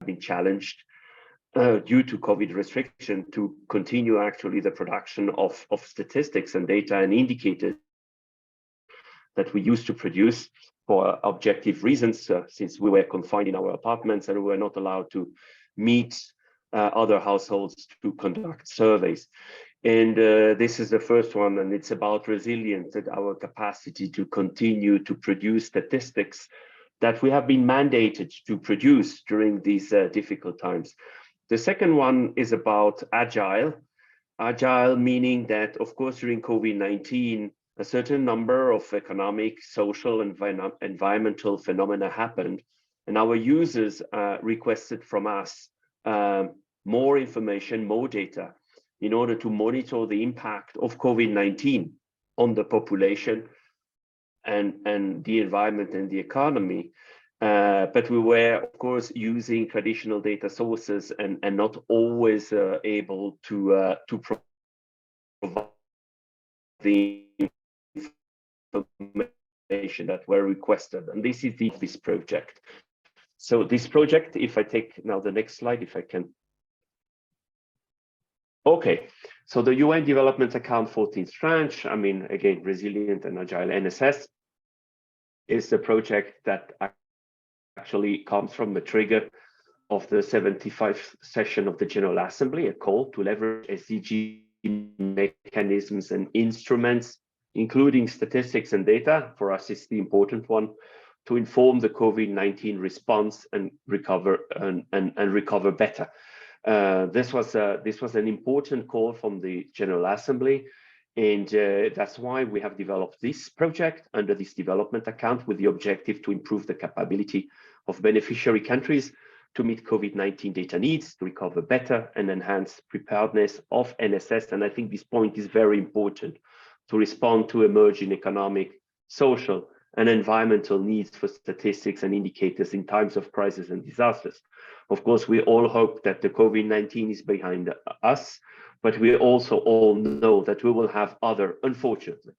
been challenged due to COVID restriction to continue actually the production of statistics and data and indicators that we used to produce for objective reasons, since we were confined in our apartments and we were not allowed to meet other households to conduct surveys. And this is the first one, and it's about resilience and our capacity to continue to produce statistics that we have been mandated to produce during these difficult times. The second one is about agile. Agile meaning that, of course, during COVID-19, a certain number of economic, social, and environmental phenomena happened, and our users requested from us more information, more data, in order to monitor the impact of COVID-19 on the population and the environment and the economy. But we were, of course, using traditional data sources and not always able to provide the information that were requested. And this is this project. So this project, if I take now the next slide, if I can. Okay, so the UN Development Account 14th tranche, I mean, again, resilient and agile NSS, is the project that actually comes from the trigger of the 75th session of the General Assembly, a call to leverage SDG mechanisms and instruments, including statistics and data. For us, it's the important one, to inform the COVID-19 response and recover recover better. This was an important call from the General Assembly, and that's why we have developed this project under this development account with the objective to improve the capability of beneficiary countries to meet COVID-19 data needs, to recover better and enhance preparedness of NSS. And I think this point is very important, to respond to emerging economic, social, and environmental needs for statistics and indicators in times of crisis and disasters. Of course, we all hope that the COVID-19 is behind us, but we also all know that we will have other, unfortunately,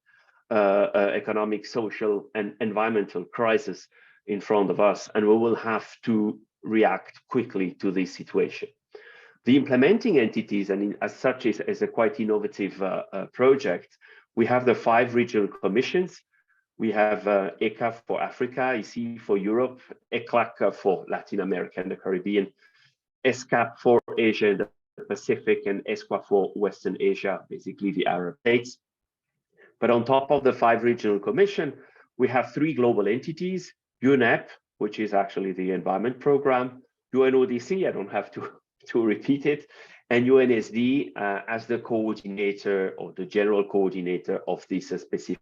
economic, social, and environmental crises in front of us, and we will have to react quickly to this situation. The implementing entities, and as such, is a quite innovative project. We have the 5 regional commissions. We have ECA for Africa, EC for Europe, ECLAC for Latin America and the Caribbean, ESCAP for Asia and the Pacific, and ESQA for Western Asia, basically the Arab states. But on top of the 5 regional commission, we have 3 global entities: UNEP, which is actually the environment program, UNODC, I don't have to repeat it, and UNSD as the coordinator or the general coordinator of this specific.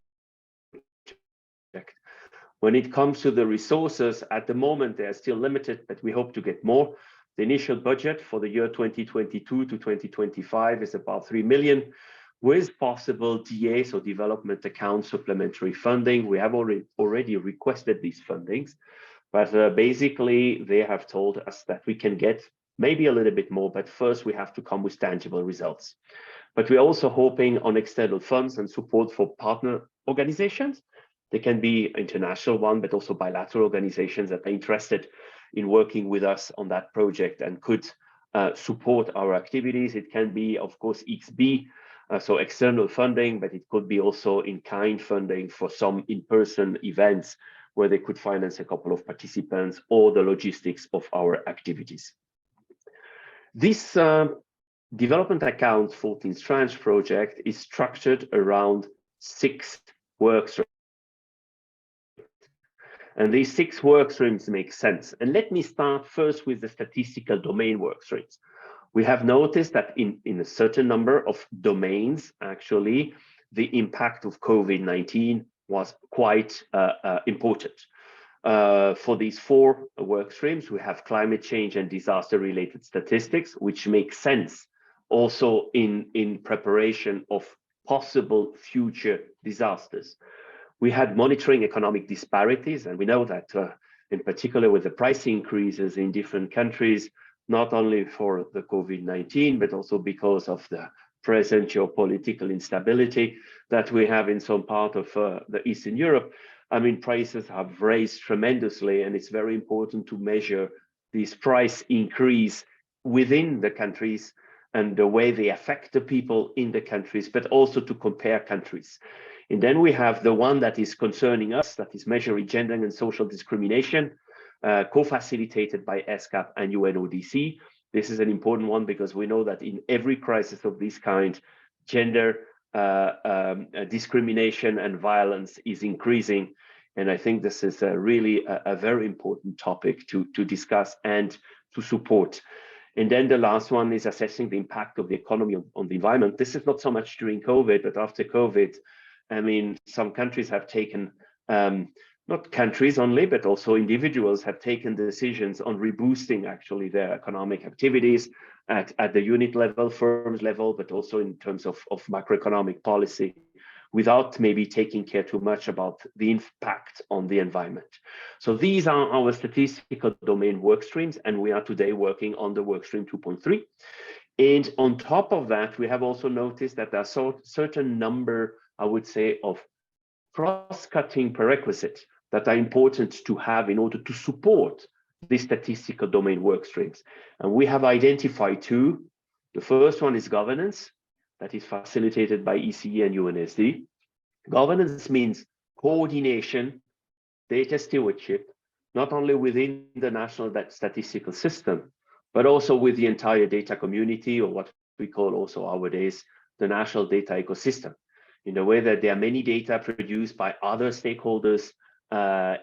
When it comes to the resources, at the moment, they are still limited, but we hope to get more. The initial budget for the year 2022 to 2025 is about 3 million, with possible DA, so development account supplementary funding. We have already requested these fundings, but basically they have told us that we can get maybe a little bit more, but first we have to come with tangible results. But we're also hoping on external funds and support for partner organizations. They can be international one, but also bilateral organizations that are interested in working with us on that project and could support our activities. It can be, of course, XB, so external funding, but it could be also in-kind funding for some in-person events where they could finance a couple of participants, or the logistics of our activities. This development account 14th tranche project is structured around 6 work streams. And these 6 work streams make sense. And let me start first with the statistical domain work streams. We have noticed that in a certain number of domains, actually, the impact of COVID-19 was quite important. For these 4 work streams, we have climate change and disaster-related statistics, which make sense also in preparation of possible future disasters. We had monitoring economic disparities, and we know that in particular with the price increases in different countries, not only for the COVID-19, but also because of the present geopolitical instability that we have in some part of the Eastern Europe. I mean, prices have raised tremendously, and it's very important to measure these price increase within the countries and the way they affect the people in the countries, but also to compare countries. And then we have the one that is concerning us, that is measuring gender and social discrimination, co-facilitated by ESCAP and UNODC. This is an important one because we know that in every crisis of this kind, gender discrimination and violence is increasing. And I think this is really a very important topic to discuss and to support. And then the last one is assessing the impact of the economy on the environment. This is not so much during COVID, but after COVID, I mean, some countries have taken, not countries only, but also individuals have taken decisions on reboosting actually their economic activities at the unit level, firms level, but also in terms of macroeconomic policy, without maybe taking care too much about the impact on the environment. So these are our statistical domain work streams, and we are today working on the work stream 2.3. And on top of that, we have also noticed that there are certain number, I would say, of cross-cutting prerequisites that are important to have in order to support the statistical domain work streams. And we have identified two. The first one is governance, that is facilitated by ECE and UNSD. Governance means coordination, data stewardship, not only within the national statistical system, but also with the entire data community, or what we call also nowadays the national data ecosystem, in a way that there are many data produced by other stakeholders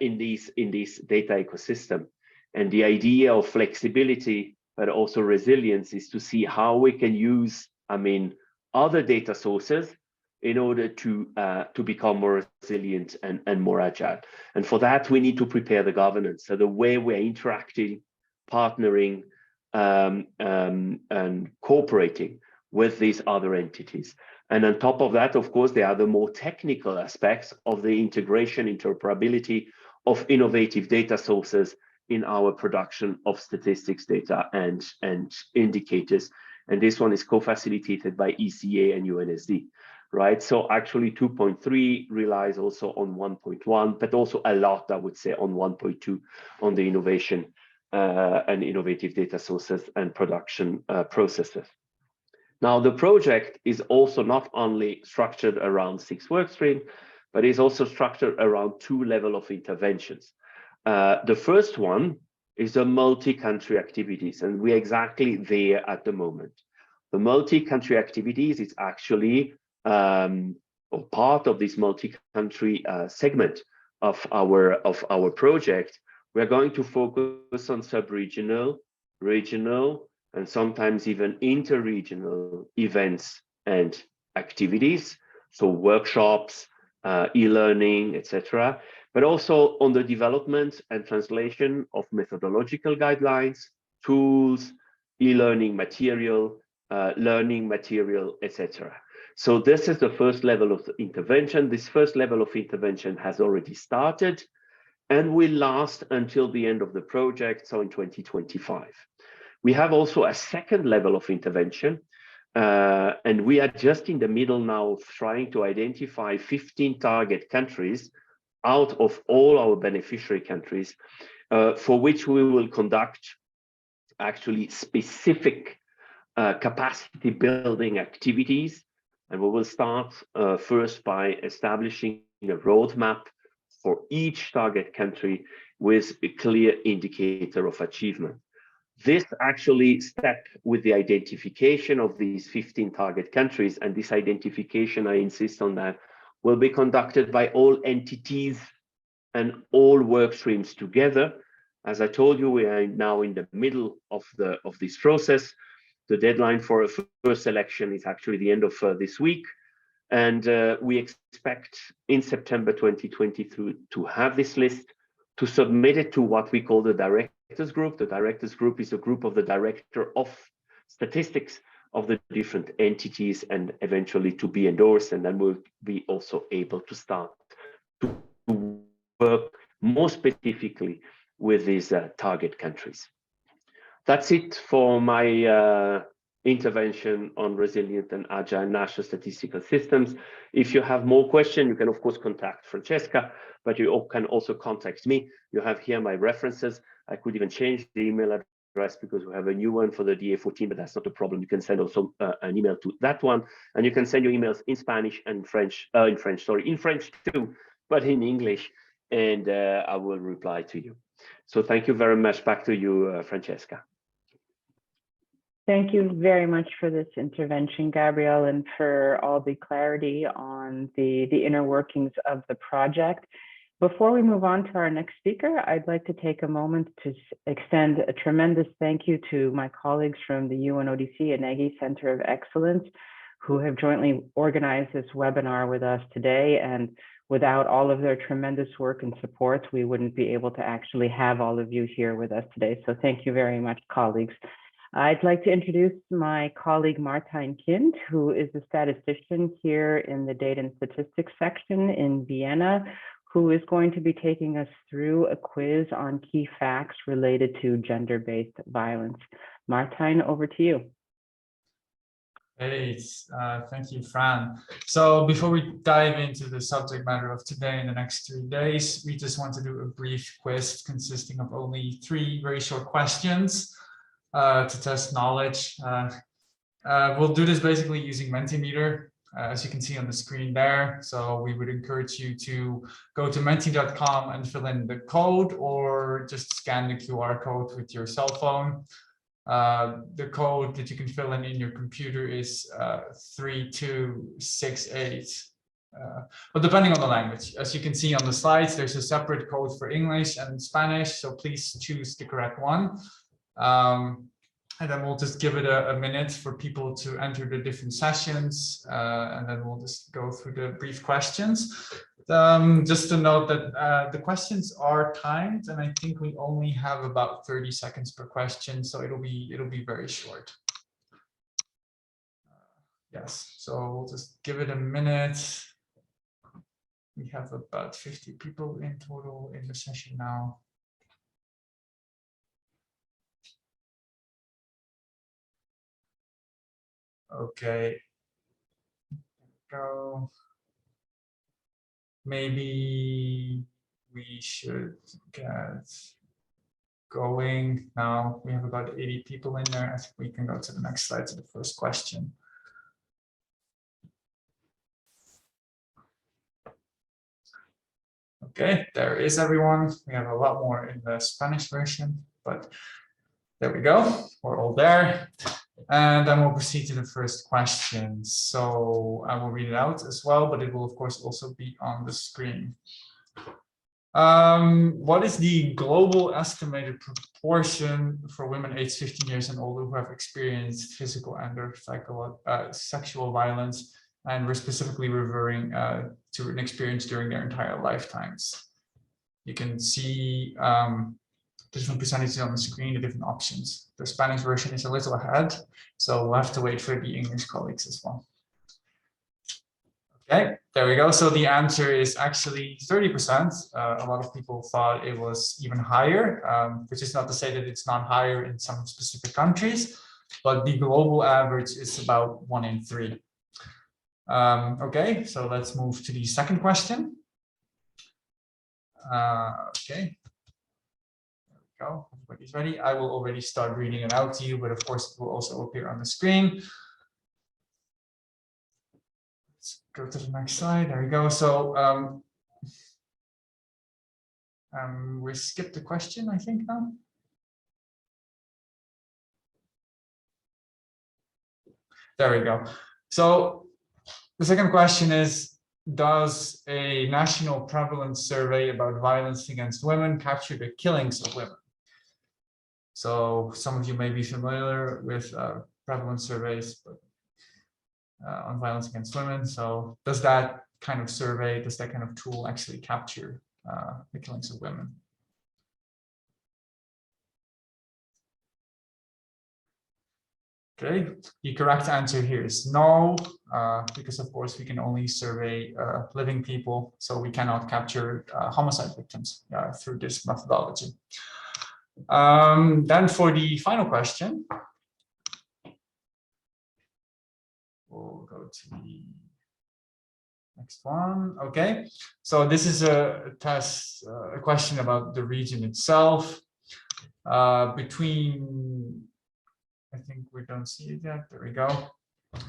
in this data ecosystem. And the idea of flexibility, but also resilience, is to see how we can use, I mean, other data sources in order to become more resilient and more agile. And for that, we need to prepare the governance. So the way we're interacting, partnering, and cooperating with these other entities. And on top of that, of course, there are the more technical aspects of the integration, interoperability of innovative data sources in our production of statistics data and indicators. And this one is co-facilitated by ECA and UNSD, right? So actually 2.3 relies also on 1.1, but also a lot, I would say, on 1.2 on the innovation and innovative data sources and production processes. Now, the project is also not only structured around 6 work streams, but is also structured around 2 levels of interventions. The first one is the multi-country activities, and we're exactly there at the moment. The multi-country activities is actually or part of this multi-country segment of our project. We're going to focus on sub-regional, regional, and sometimes even interregional events and activities, so workshops, e-learning, etc., but also on the development and translation of methodological guidelines, tools, e-learning material, learning material, etc. So this is the first level of the intervention. This first level of intervention has already started and will last until the end of the project, so in 2025. We have also a second level of intervention, and we are just in the middle now of trying to identify 15 target countries out of all our beneficiary countries, for which we will conduct actually specific capacity building activities. And we will start first by establishing a roadmap for each target country with a clear indicator of achievement. This actually step with the identification of these 15 target countries, and this identification, I insist on that, will be conducted by all entities and all work streams together. As I told you, we are now in the middle of this process. The deadline for a first selection is actually the end of this week. And we expect in September 2023 to have this list, to submit it to what we call the directors group. The directors group is a group of the director of statistics of the different entities, and eventually to be endorsed. And then we'll be also able to start to work more specifically with these target countries. That's it for my intervention on resilient and agile national statistical systems. If you have more questions, you can of course contact Francesca, but you can also contact me. You have here my references. I could even change the email address because we have a new one for the DA14, but that's not a problem. You can send also an email to that one, and you can send your emails in Spanish and French, in French too, but in English, and I will reply to you. So thank you very much. Back to you, Francesca. Thank you very much for this intervention, Gabriel, and for all the clarity on the inner workings of the project. Before we move on to our next speaker, I'd like to take a moment to extend a tremendous thank you to my colleagues from the UNODC-INEGI Center of Excellence, who have jointly organized this webinar with us today. And without all of their tremendous work and support, we wouldn't be able to actually have all of you here with us today. So thank you very much, colleagues. I'd like to introduce my colleague Martijn Kind, who is a statistician here in the Data and Statistics section in Vienna, who is going to be taking us through a quiz on key facts related to gender-based violence. Martijn, over to you. Great, thank you, Fran. So before we dive into the subject matter of today and the next 3 days, we just want to do a brief quiz consisting of only 3 very short questions to test knowledge. We'll do this basically using Mentimeter, as you can see on the screen there. So we would encourage you to go to menti.com and fill in the code, or just scan the QR code with your cell phone. The code that you can fill in your computer is 3268. But depending on the language, as you can see on the slides, there's a separate code for English and Spanish. So please choose the correct one. And then we'll just give it a minute for people to enter the different sessions, and then we'll just go through the brief questions. Just to note that the questions are timed, and I think we only have about 30 seconds per question, so it'll be very short. Yes, so we'll just give it a minute. We have about 50 people in total in the session now. Okay, go. Maybe we should get going now. We have about 80 people in there. I think we can go to the next slide, to the first question. Okay, there is everyone. We have a lot more in the Spanish version, but there we go. We're all there. And then we'll proceed to the first question. So I will read it out as well, but it will of course also be on the screen. What is the global estimated proportion for women aged 15 years and older who have experienced physical and or sexual violence, and we're specifically referring to an experience during their entire lifetimes? You can see different percentages on the screen, the different options. The Spanish version is a little ahead, so we'll have to wait for the English colleagues as well. Okay, there we go. So the answer is actually 30%. A lot of people thought it was even higher, which is not to say that it's not higher in some specific countries, but the global average is about 1 in 3. Okay, so let's move to the second question. Okay. Go. Everybody's ready. I will already start reading it out to you, but of course it will also appear on the screen. Let's go to the next slide. There we go. So we skipped the question, I think now. There we go. So the second question is, does a national prevalence survey about violence against women capture the killings of women? So some of you may be familiar with prevalence surveys on violence against women. So does that kind of survey, does that kind of tool actually capture the killings of women? Okay, the correct answer here is no, because of course we can only survey living people, so we cannot capture homicide victims through this methodology. Then for the final question, we'll go to the next one. Okay, so this is a test, a question about the region itself. between, I think we don't see it yet, there we go.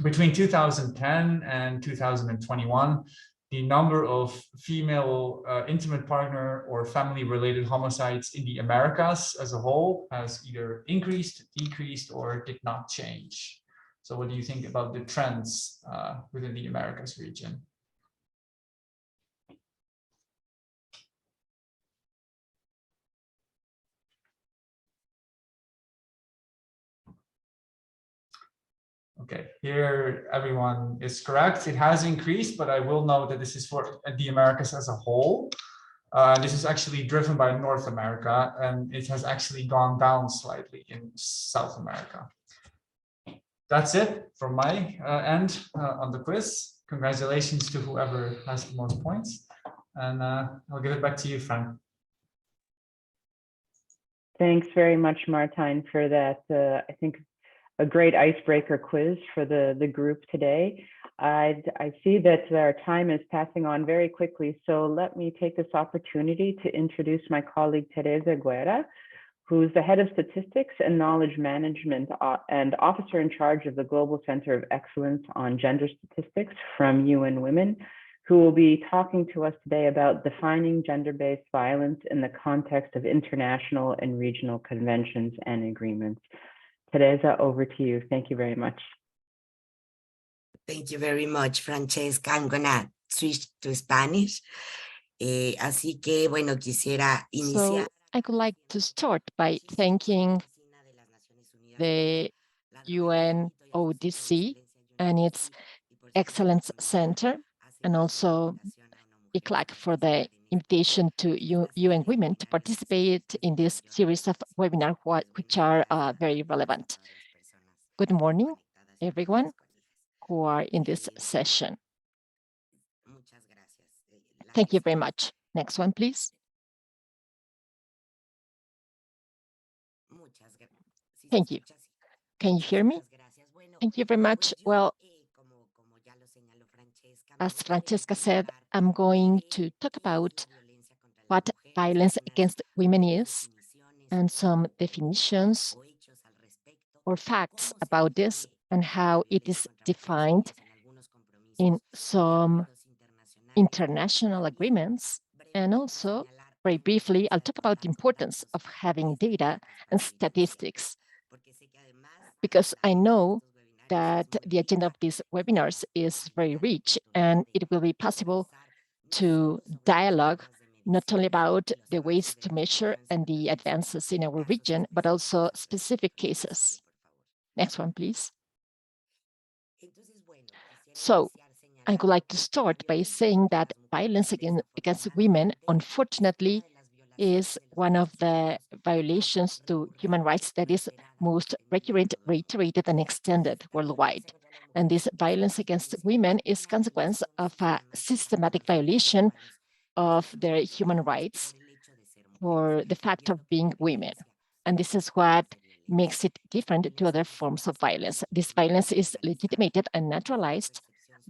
Between 2010 and 2021, the number of female intimate partner or family-related homicides in the Americas as a whole has either increased, decreased, or did not change. So what do you think about the trends within the Americas region? Okay, here everyone is correct. It has increased, but I will note that this is for the Americas as a whole. This is actually driven by North America, and it has actually gone down slightly in South America. That's it from my end on the quiz. Congratulations to whoever has the most points. And I'll give it back to you, Fran. Thanks very much, Martijn, for that. I think a great icebreaker quiz for the group today. I see that our time is passing on very quickly, so let me take this opportunity to introduce my colleague Teresa Guerra, who's the head of statistics and knowledge management and officer in charge of the Global Center of Excellence on Gender Statistics from UN Women, who will be talking to us today about defining gender-based violence in the context of international and regional conventions and agreements. Teresa, over to you. Thank you very much. Thank you very much, Francesca. I'm gonna switch to Spanish. Así que, bueno, quisiera iniciar. So I would like to start by thanking the UNODC and its Excellence Center, and also ICLAC for the invitation to UN Women to participate in this series of webinars, which are very relevant. Good morning, everyone who are in this session. Thank you very much. Next one, please. Thank you. Can you hear me? Thank you very much. Well, as Francesca said, I'm going to talk about what violence against women is and some definitions or facts about this and how it is defined in some international agreements. And also, very briefly, I'll talk about the importance of having data and statistics, because I know that the agenda of these webinars is very rich, and it will be possible to dialogue not only about the ways to measure and the advances in our region, but also specific cases. Next one, please. So I would like to start by saying that violence against women, unfortunately, is one of the violations to human rights that is most recurrent, reiterated, and extended worldwide. And this violence against women is consequence of a systematic violation of their human rights for the fact of being women. And this is what makes it different to other forms of violence. This violence is legitimated and naturalized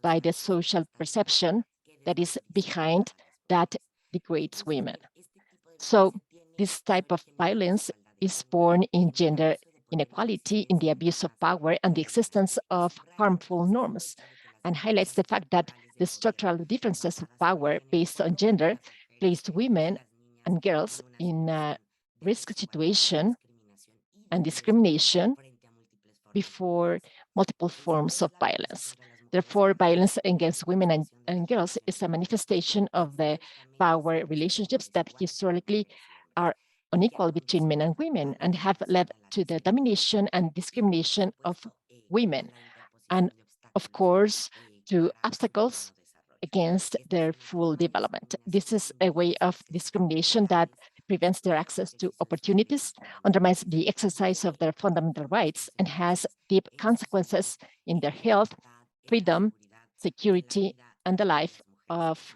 by the social perception that is behind that degrades women. So this type of violence is born in gender inequality, in the abuse of power, and the existence of harmful norms, and highlights the fact that the structural differences of power based on gender place women and girls in a risk situation and discrimination before multiple forms of violence. Therefore, violence against women and girls is a manifestation of the power relationships that historically are unequal between men and women and have led to the domination and discrimination of women, and of course, to obstacles against their full development. This is a way of discrimination that prevents their access to opportunities, undermines the exercise of their fundamental rights, and has deep consequences in their health, freedom, security, and the life of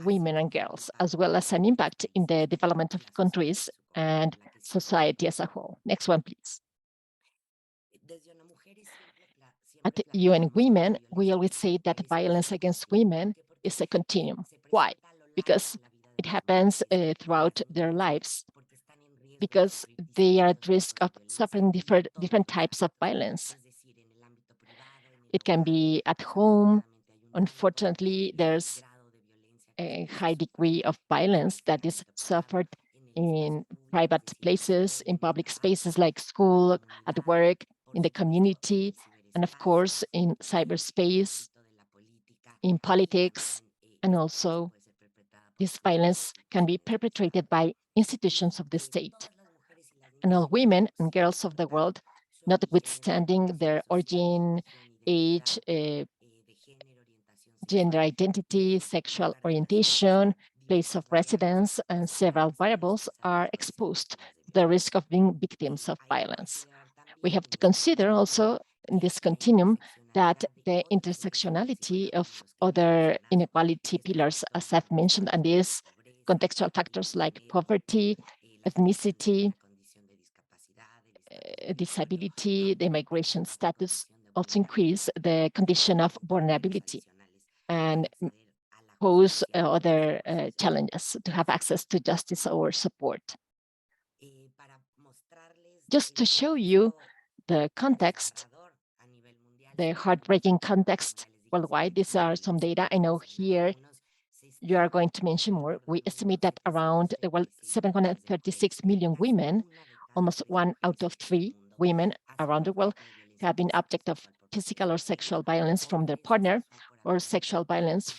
women and girls, as well as an impact in the development of countries and society as a whole. Next one, please. At UN Women, we always say that violence against women is a continuum. Why? Because it happens throughout their lives, because they are at risk of suffering different types of violence. It can be at home. Unfortunately, there's a high degree of violence that is suffered in private places, in public spaces like school, at work, in the community, and of course in cyberspace, in politics, and also this violence can be perpetrated by institutions of the state. And all women and girls of the world, notwithstanding their origin, age, gender identity, sexual orientation, place of residence, and several variables, are exposed to the risk of being victims of violence. We have to consider also in this continuum that the intersectionality of other inequality pillars, as I've mentioned, and these contextual factors like poverty, ethnicity, disability, the migration status, also increase the condition of vulnerability and pose other challenges to have access to justice or support. Just to show you the context, the heartbreaking context worldwide, these are some data. I know here you are going to mention more. We estimate that around 736 million women, almost 1 out of 3 women around the world, have been object of physical or sexual violence from their partner or sexual violence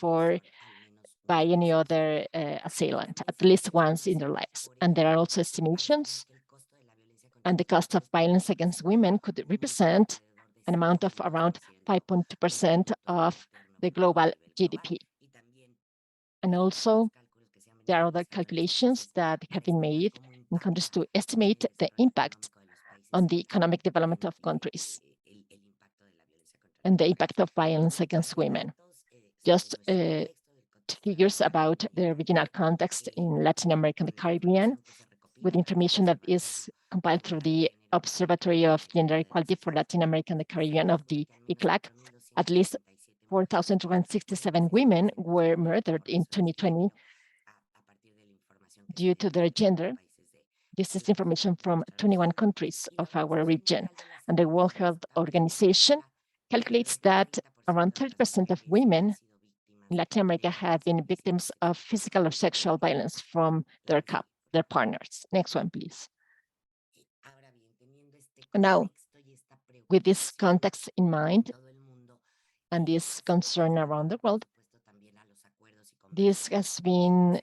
by any other assailant, at least once in their lives. And there are also estimations, and the cost of violence against women could represent an amount of around 5.2% of the global GDP. And also, there are other calculations that have been made in countries to estimate the impact on the economic development of countries and the impact of violence against women. Just figures about the regional context in Latin America and the Caribbean, with information that is compiled through the Observatory of Gender Equality for Latin America and the Caribbean of the ICLAC. At least 4,267 women were murdered in 2020 due to their gender. This is information from 21 countries of our region. And the World Health Organization calculates that around 30% of women in Latin America have been victims of physical or sexual violence from their partners. Next one, please. Now, with this context in mind and this concern around the world, this has been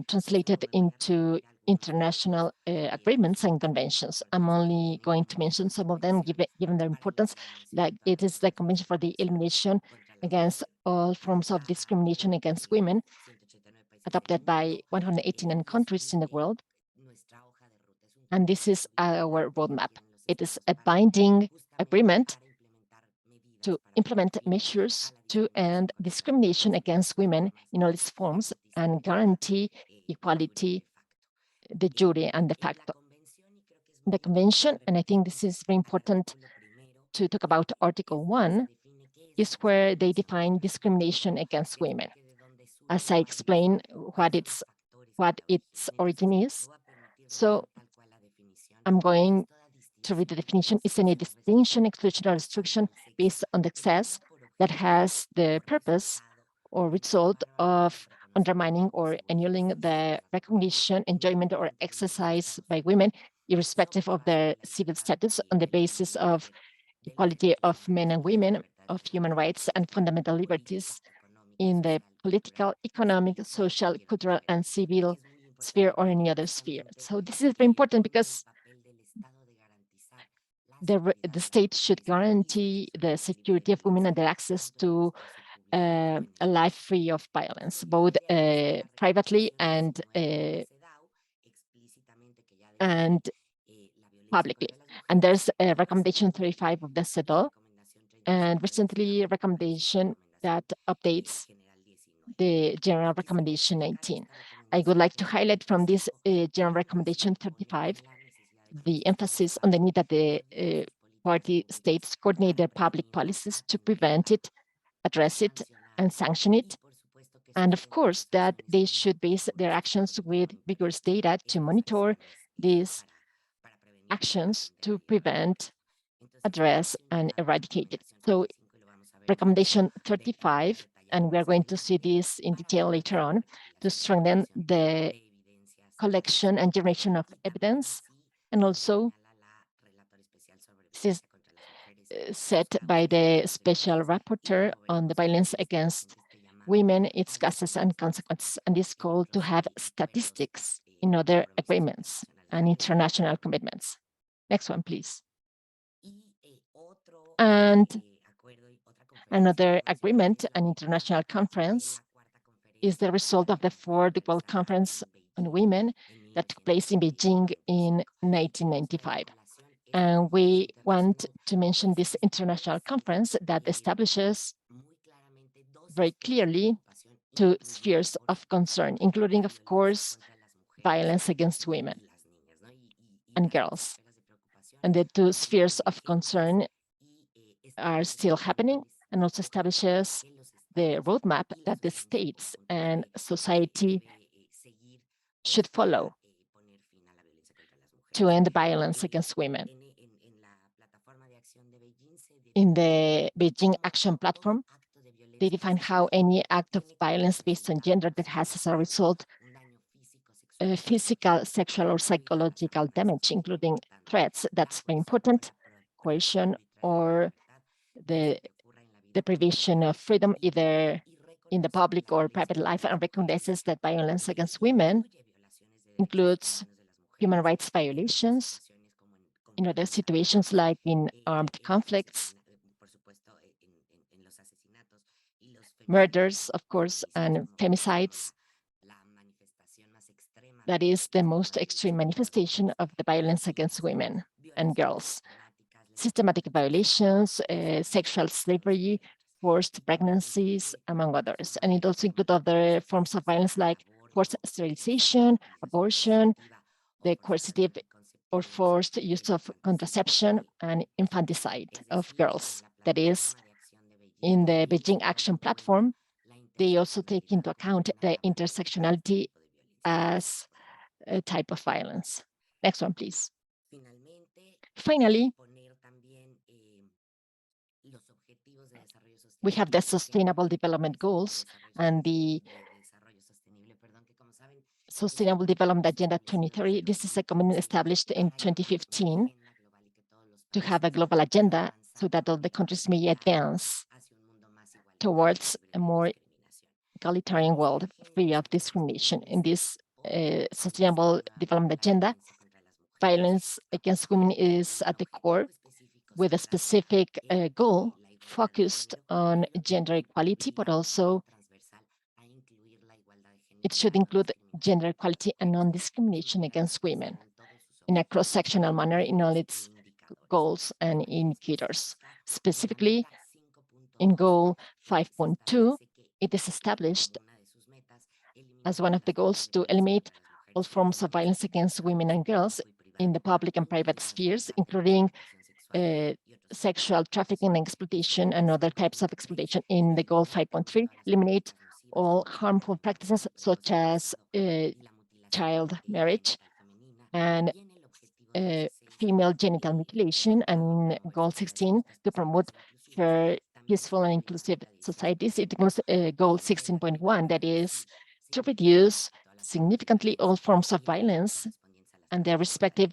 translated into international agreements and conventions. I'm only going to mention some of them, given their importance. Like it is the Convention for the Elimination against all forms of discrimination against women, adopted by 189 countries in the world. And this is our roadmap. It is a binding agreement to implement measures to end discrimination against women in all its forms and guarantee equality de jure and de facto. The convention, and I think this is very important to talk about Article 1, is where they define discrimination against women. As I explain what its origin is. So I'm going to read the definition. It's any distinction, exclusion, or restriction based on the excess that has the purpose or result of undermining or annulling the recognition, enjoyment, or exercise by women, irrespective of their civil status, on the basis of equality of men and women, of human rights and fundamental liberties in the political, economic, social, cultural, and civil sphere or any other sphere. So this is very important because the state should guarantee the security of women and their access to a life free of violence, both privately and publicly. And there's a recommendation 35 of the CEDAW, and recently a recommendation that updates the general recommendation 19. I would like to highlight from this general recommendation 35 the emphasis on the need that the party states coordinate their public policies to prevent it, address it, and sanction it. And of course, that they should base their actions with vigorous data to monitor these actions to prevent, address, and eradicate it. So recommendation 35, and we are going to see this in detail later on, to strengthen the collection and generation of evidence, and also this is set by the special rapporteur on the violence against women, its causes and consequences, and is called to have statistics in other agreements and international commitments. Next one, please. And another agreement, an international conference, is the result of the Fourth World Conference on Women that took place in Beijing in 1995. And we want to mention this international conference that establishes very clearly two spheres of concern, including, of course, violence against women and girls. And the two spheres of concern are still happening, and also establishes the roadmap that the states and society should follow to end violence against women. In the Beijing Action Platform, they define how any act of violence based on gender that has as a result physical, sexual, or psychological damage, including threats, that's very important, coercion, or the deprivation of freedom, either in the public or private life, and recognizes that violence against women includes human rights violations in other situations like in armed conflicts, murders, of course, and femicides. That is the most extreme manifestation of the violence against women and girls. Systematic violations, sexual slavery, forced pregnancies, among others. And it also includes other forms of violence like forced sterilization, abortion, the coercive or forced use of contraception, and infanticide of girls. That is, in the Beijing Action Platform, they also take into account the intersectionality as a type of violence. Next one, please. Finally, we have the Sustainable Development Goals and the Sustainable Development Agenda 2030. This is a commitment established in 2015 to have a global agenda so that all the countries may advance towards a more egalitarian world free of discrimination. In this Sustainable Development Agenda, violence against women is at the core, with a specific goal focused on gender equality, but also it should include gender equality and non-discrimination against women in a cross-sectional manner in all its goals and indicators. Specifically, in goal 5.2, it is established as one of the goals to eliminate all forms of violence against women and girls in the public and private spheres, including sexual trafficking and exploitation and other types of exploitation. In the goal 5.3, eliminate all harmful practices such as child marriage and female genital mutilation, and in goal 16, to promote fair, peaceful, and inclusive societies. It includes goal 16.1, that is to reduce significantly all forms of violence and their respective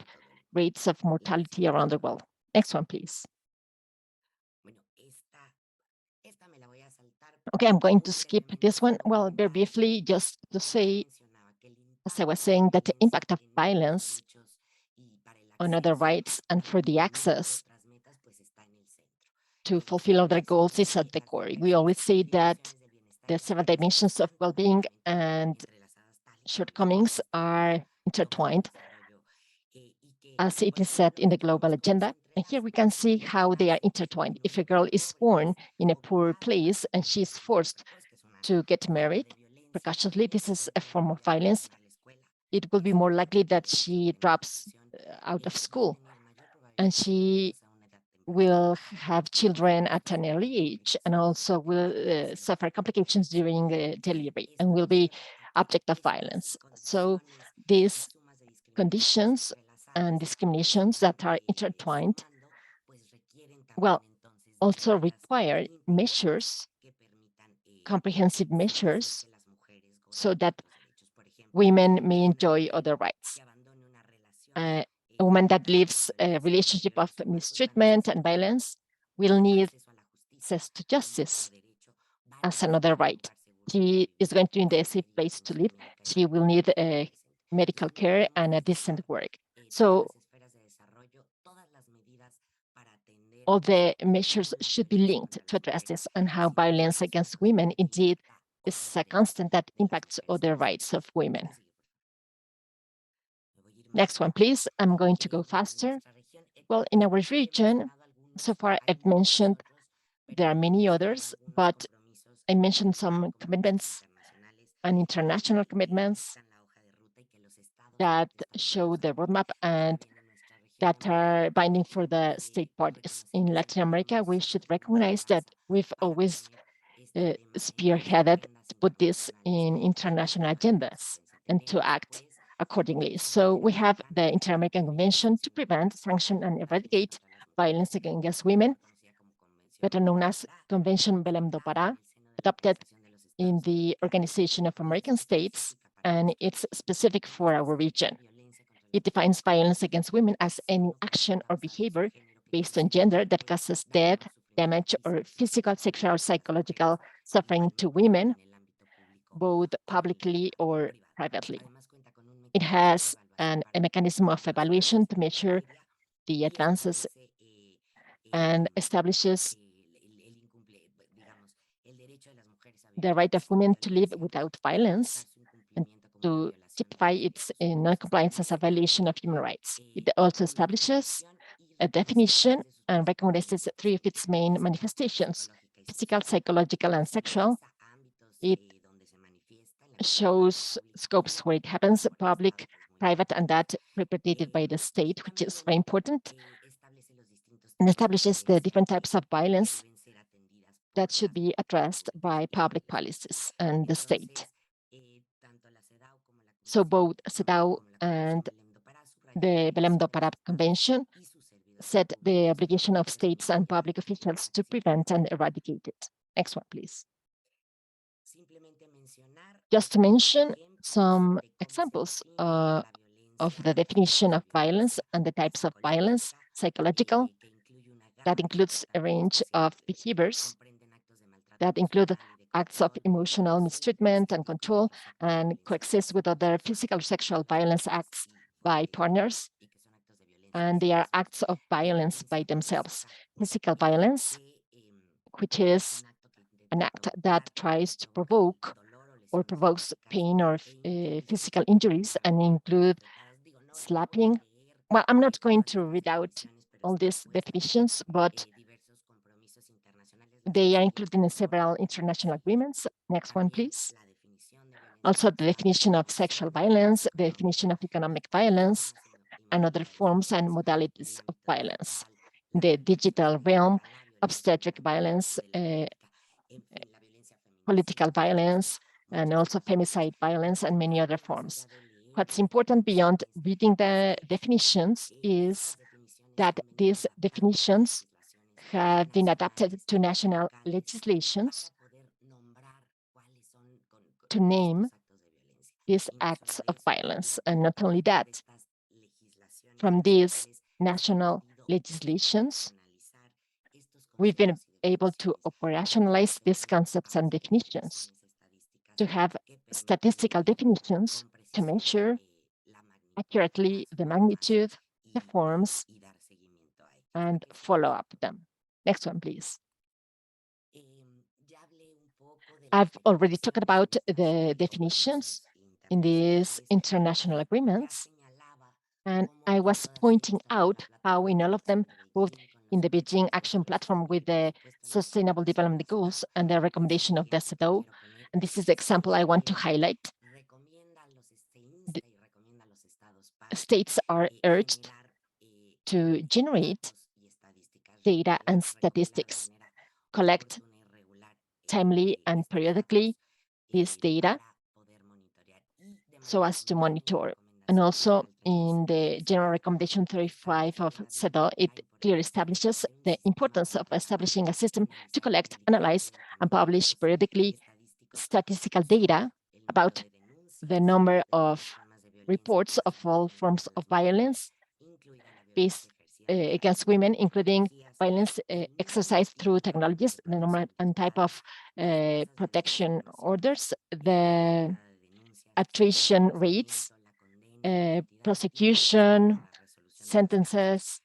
rates of mortality around the world. Next one, please. Okay, I'm going to skip this one. Well, very briefly, just to say, as I was saying, that the impact of violence on other rights and for the access to fulfill other goals is at the core. We always say that the several dimensions of well-being and shortcomings are intertwined, as it is said in the global agenda. And here we can see how they are intertwined. If a girl is born in a poor place and she is forced to get married precociously, this is a form of violence. It will be more likely that she drops out of school, and she will have children at an early age, and also will suffer complications during delivery and will be object of violence. So these conditions and discriminations that are intertwined, well, also require measures, comprehensive measures, so that women may enjoy other rights. A woman that lives a relationship of mistreatment and violence will need access to justice as another right. She is going to need a safe place to live. She will need medical care and a decent work. So all the measures should be linked to address this, and how violence against women indeed is a constant that impacts other rights of women. Next one, please. I'm going to go faster. Well, in our region, so far I've mentioned there are many others, but I mentioned some commitments and international commitments that show the roadmap and that are binding for the state parties. In Latin America, we should recognize that we've always spearheaded to put this in international agendas and to act accordingly. So we have the Inter-American Convention to prevent, sanction, and eradicate violence against women, better known as Convention Belém do Pará, adopted in the Organization of American States, and it's specific for our region. It defines violence against women as any action or behavior based on gender that causes death, damage, or physical, sexual, or psychological suffering to women, both publicly or privately. It has a mechanism of evaluation to measure the advances and establishes the right of women to live without violence and to typify its non-compliance as a violation of human rights. It also establishes a definition and recognizes three of its main manifestations: physical, psychological, and sexual. It shows scopes where it happens: public, private, and that perpetrated by the state, which is very important, and establishes the different types of violence that should be addressed by public policies and the state. So both CEDAW and the Belém do Pará Convention set the obligation of states and public officials to prevent and eradicate it. Next one, please. Just to mention some examples of the definition of violence and the types of violence: psychological, that includes a range of behaviors that include acts of emotional mistreatment and control and coexist with other physical or sexual violence acts by partners, and they are acts of violence by themselves. Physical violence, which is an act that tries to provoke or provokes pain or physical injuries, and include slapping. Well, I'm not going to read out all these definitions, but they are included in several international agreements. Next one, please. Also, the definition of sexual violence, the definition of economic violence, and other forms and modalities of violence. In the digital realm, obstetric violence, political violence, and also femicide violence, and many other forms. What's important beyond reading the definitions is that these definitions have been adapted to national legislations to name these acts of violence. And not only that, from these national legislations, we've been able to operationalize these concepts and definitions, to have statistical definitions to measure accurately the magnitude, the forms, and follow up them. Next one, please. I've already talked about the definitions in these international agreements, and I was pointing out how in all of them, both in the Beijing Action Platform with the Sustainable Development Goals and the recommendation of the CEDAW, and this is the example I want to highlight, the states are urged to generate data and statistics, collect timely and periodically this data so as to monitor And also in the General Recommendation 35 of CEDAW, it clearly establishes the importance of establishing a system to collect, analyze, and publish periodically statistical data about the number of reports of all forms of violence based against women, including violence exercised through technologies, the number and type of protection orders, the attrition rates, prosecution, sentences,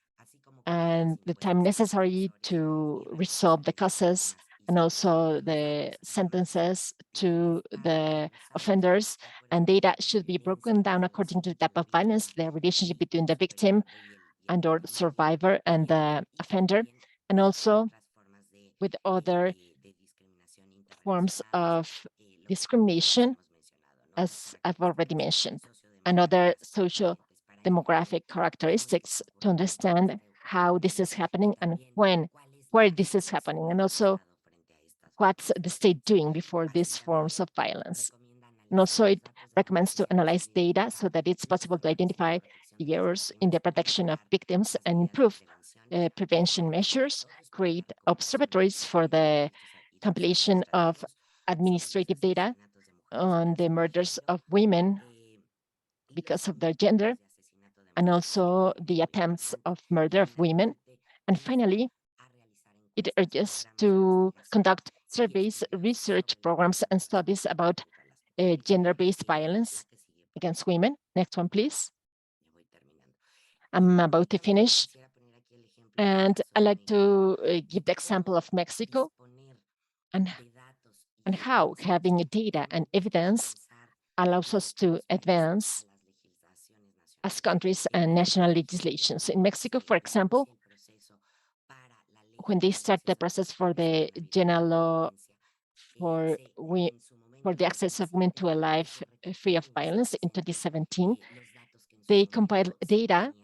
and the time necessary to resolve the causes, and also the sentences to the offenders. And data should be broken down according to the type of violence, the relationship between the victim and or survivor and the offender, and also with other forms of discrimination, as I've already mentioned, and other social demographic characteristics to understand how this is happening and where this is happening, and also what's the state doing before these forms of violence. And also it recommends to analyze data so that it's possible to identify the errors in the protection of victims and improve prevention measures, create observatories for the compilation of administrative data on the murders of women because of their gender, and also the attempts of murder of women. And finally, it urges to conduct surveys, research programs, and studies about gender-based violence against women. Next one, please. I'm about to finish. And I'd like to give the example of Mexico and how having data and evidence allows us to advance as countries and national legislations. In Mexico, for example, when they start the process for the general law for the access of women to a life free of violence in 2017, they compiled data,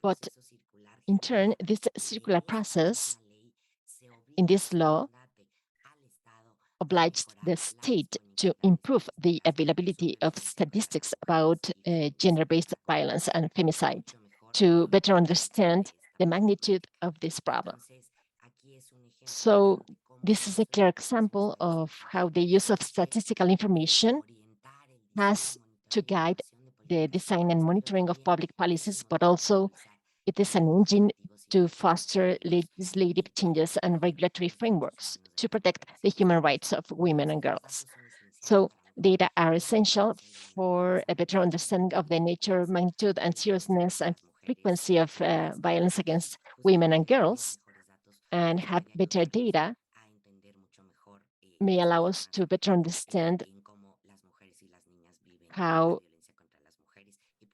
but in turn, this circular process in this law obliged the state to improve the availability of statistics about gender-based violence and femicide to better understand the magnitude of this problem. So this is a clear example of how the use of statistical information has to guide the design and monitoring of public policies, but also it is an engine to foster legislative changes and regulatory frameworks to protect the human rights of women and girls. So data are essential for a better understanding of the nature, magnitude, and seriousness and frequency of violence against women and girls, and have better data may allow us to better understand how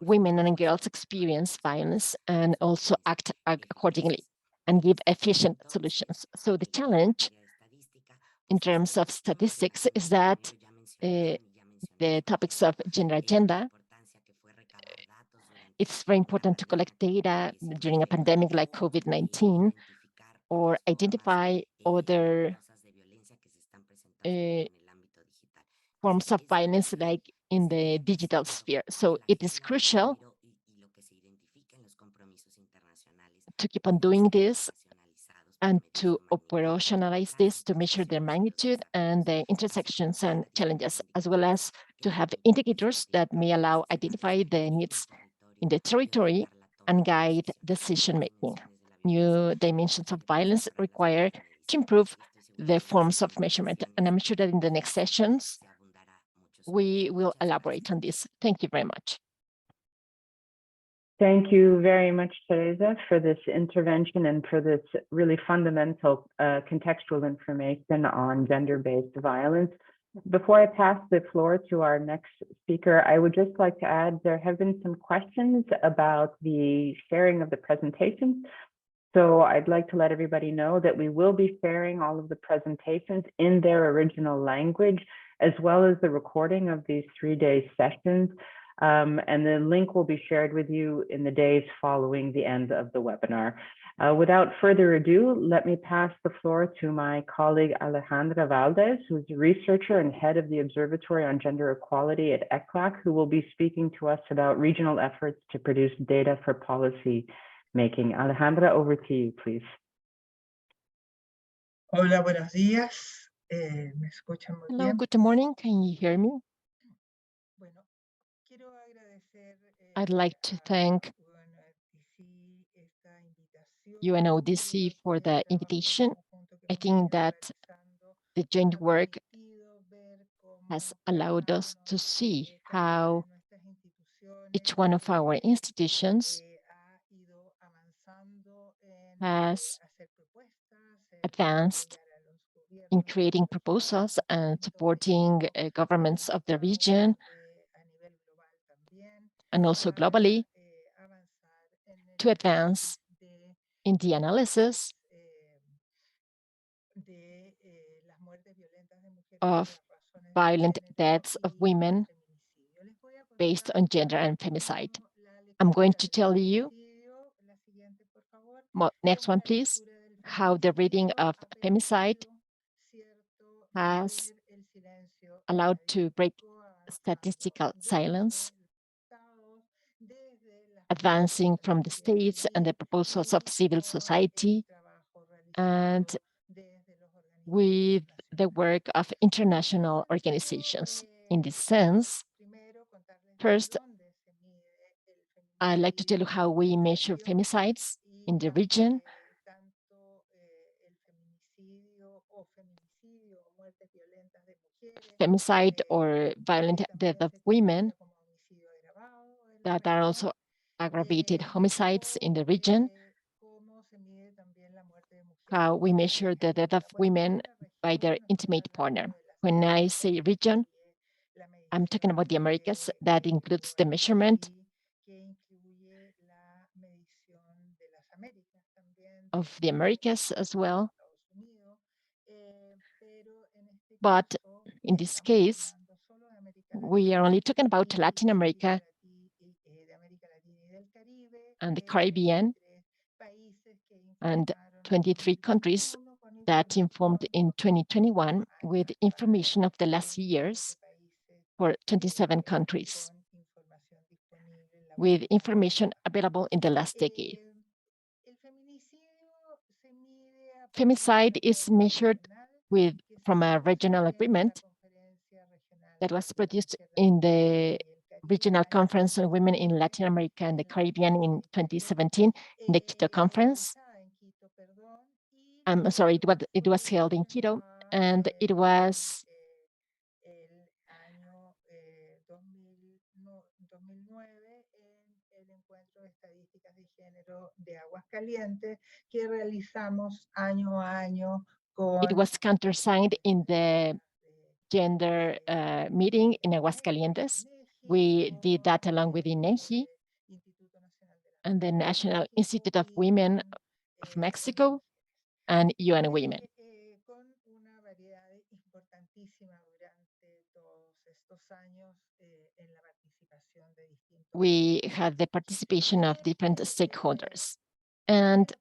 women and girls experience violence and also act accordingly and give efficient solutions. So the challenge in terms of statistics is that the topics of gender agenda, it's very important to collect data during a pandemic like COVID-19 or identify other forms of violence like in the digital sphere. So it is crucial to keep on doing this and to operationalize this to measure their magnitude and the intersections and challenges, as well as to have indicators that may allow identify the needs in the territory and guide decision-making. New dimensions of violence require to improve the forms of measurement. And I'm sure that in the next sessions, we will elaborate on this. Thank you very much. Thank you very much, Teresa, for this intervention and for this really fundamental contextual information on gender-based violence. Before I pass the floor to our next speaker, I would just like to add there have been some questions about the sharing of the presentations. So I'd like to let everybody know that we will be sharing all of the presentations in their original language, as well as the recording of these 3-day sessions. and the link will be shared with you in the days following the end of the webinar. Without further ado, let me pass the floor to my colleague Alejandra Valdés, who's a researcher and head of the Observatory on Gender Equality at ECLAC, who will be speaking to us about regional efforts to produce data for policy making. Alejandra, over to you, please. Hola, buenos días. ¿Me escuchan muy Hello, bien? good morning. Can you hear me? Bueno, quiero agradecer, I'd like to thank UNODC esta invitación, UNODC for the invitation. I think that the joint work has allowed us to see how each one of our institutions has advanced in creating proposals and supporting governments of the region and also globally to advance in the analysis of violent deaths of women based on gender and femicide. I'm going to tell you, next one please, how the reading of femicide has allowed to break statistical silence, advancing from the states and the proposals of civil society, and with the work of international organizations. In this sense, first, I'd like to tell you how we measure femicides in the region. Femicide or violent death of women that are also aggravated homicides in the region. How we measure the death of women by their intimate partner. When I say region, I'm talking about the Americas. That includes the measurement of the Americas as well. But in this case, we are only talking about Latin America and the Caribbean and 23 countries that informed in 2021 with information of the last years for 27 countries with information available in the last decade. Femicide is measured from a regional agreement that was produced in the Regional Conference on Women in Latin America and the Caribbean in 2017 in the Quito Conference. I'm sorry, it was held in Quito, and it was it was countersigned in the gender meeting in Aguascalientes. We did that along with INEGI and the National Institute of Women of Mexico and UN Women. We had the participation of different stakeholders. And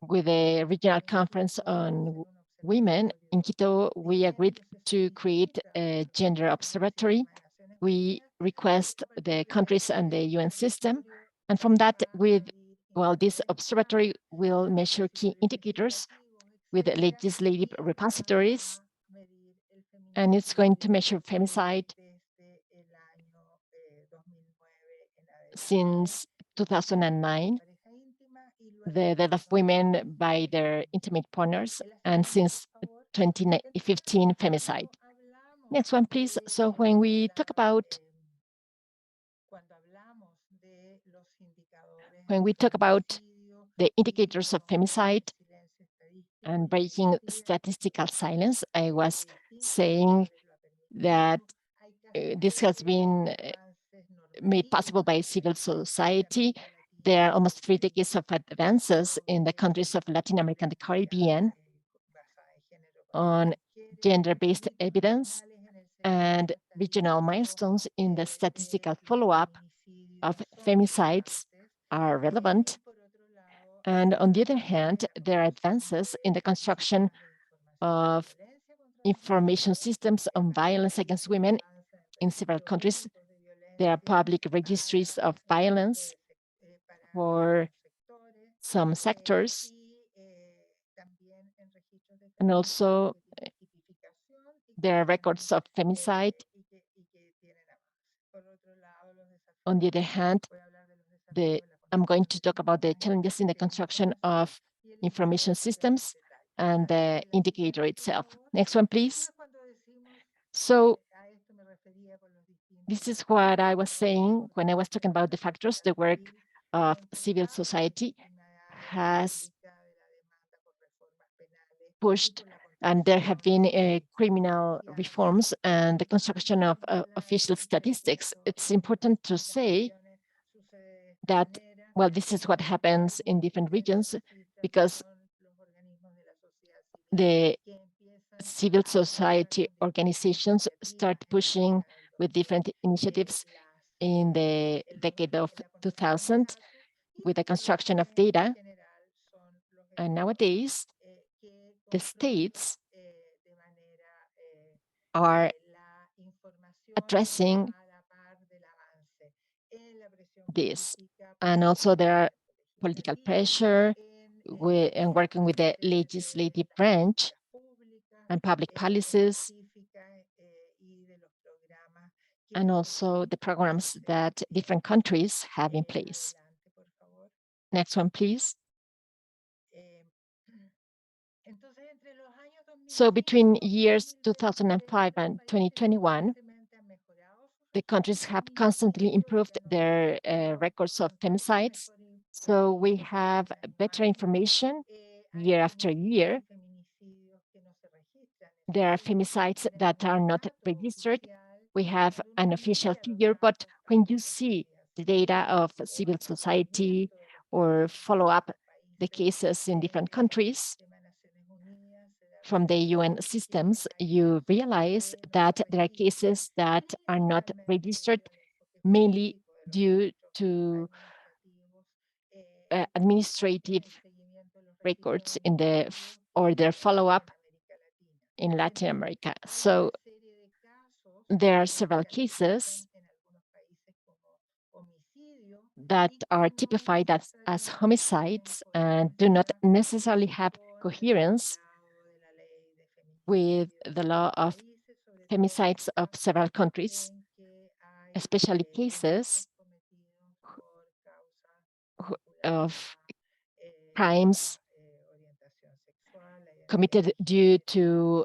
with the Regional Conference on Women in Quito, we agreed to create a gender observatory. We request the countries and the UN system. And from that, this observatory will measure key indicators with legislative repositories, and it's going to measure femicide since 2009, the death of women by their intimate partners, and since 2015, femicide. Next one, please. So when we talk about the indicators of femicide and breaking statistical silence, I was saying that this has been made possible by civil society. There are almost 3 decades of advances in the countries of Latin America and the Caribbean on gender-based evidence and regional milestones in the statistical follow-up of femicides are relevant. And on the other hand, there are advances in the construction of information systems on violence against women in several countries. There are public registries of violence for some sectors, and also there are records of femicide. On the other hand, I'm going to talk about the challenges in the construction of information systems and the indicator itself. Next one, please. So this is what I was saying when I was talking about the factors. The work of civil society has pushed, and there have been criminal reforms and the construction of official statistics. It's important to say that, well, this is what happens in different regions, because the civil society organizations start pushing with different initiatives in the decade of 2000 with the construction of data. And nowadays, the states are addressing this. And also there are political pressure and working with the legislative branch and public policies, and also the programs that different countries have in place. Next one, please. So between years 2005 and 2021, the countries have constantly improved their records of femicides. So we have better information year after year. There are femicides that are not registered. We have an official figure, but when you see the data of civil society or follow up the cases in different countries from the UN systems, you realize that there are cases that are not registered, mainly due to administrative records in or their follow-up in Latin America. So there are several cases that are typified as homicides and do not necessarily have coherence with the law of femicides of several countries, especially cases of crimes committed due to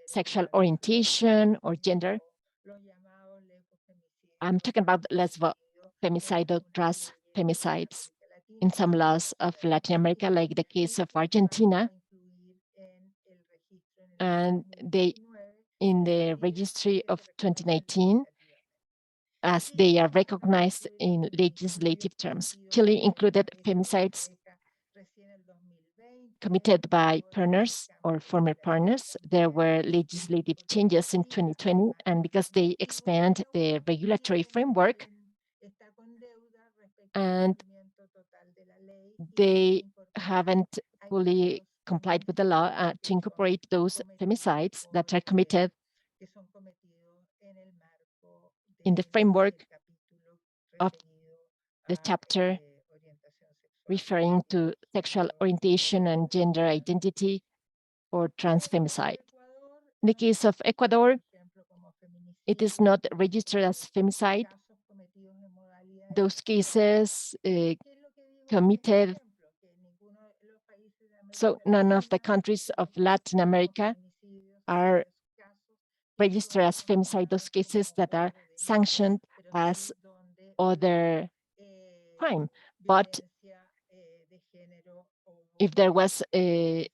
sexual orientation or gender. I'm talking about lesbo-femicide or trans femicides in some laws of Latin America, like the case of Argentina. And they, in the registry of 2019, as they are recognized in legislative terms. Chile included femicides committed by partners or former partners. There were legislative changes in 2020, and because they expand the regulatory framework, and they haven't fully complied with the law to incorporate those femicides that are committed in the framework of the chapter referring to sexual orientation and gender identity or trans femicide. In the case of Ecuador, it is not registered as femicide. Those cases committed, so none of the countries of Latin America are registered as femicide, those cases that are sanctioned as other crime. But if there was a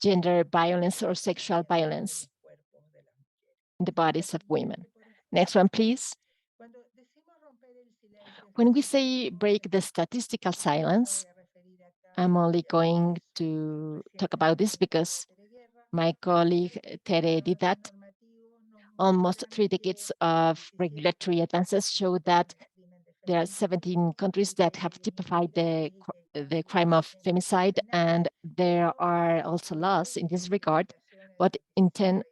gender violence or sexual violence in the bodies of women. Next one, please. When we say break the statistical silence, I'm only going to talk about this because my colleague Tere did that. almost 3 decades of regulatory advances show that there are 17 countries that have typified the crime of femicide, and there are also laws in this regard. But in 10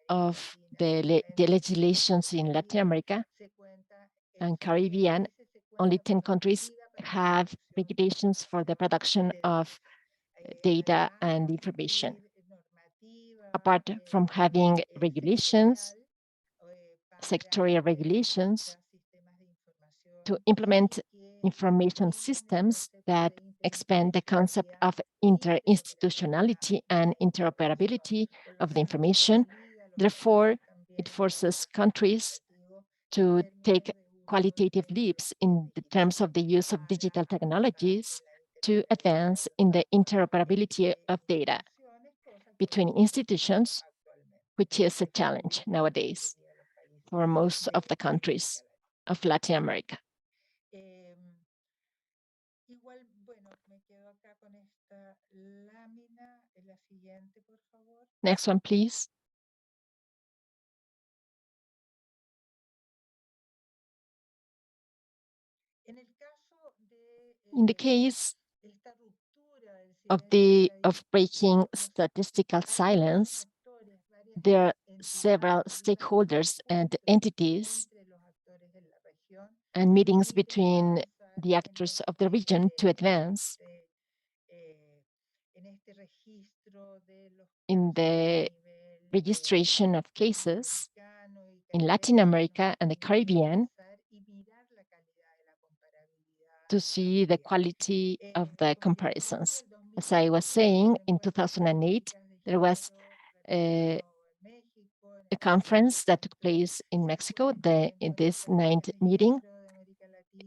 of the legislations in Latin America and Caribbean, only 10 countries have regulations for the production of data and information. Apart from having regulations, sectorial regulations, to implement information systems that expand the concept of interinstitutionality and interoperability of the information. Therefore, it forces countries to take qualitative leaps in the terms of the use of digital technologies to advance in the interoperability of data between institutions, which is a challenge nowadays for most of the countries of Latin America. Next one, please. In the case of breaking statistical silence, there are several stakeholders and entities and meetings between the actors of the region to advance in the registration of cases in Latin America and the Caribbean to see the quality of the comparisons. As I was saying, in 2008, there was a conference that took place in Mexico, in this 9th meeting.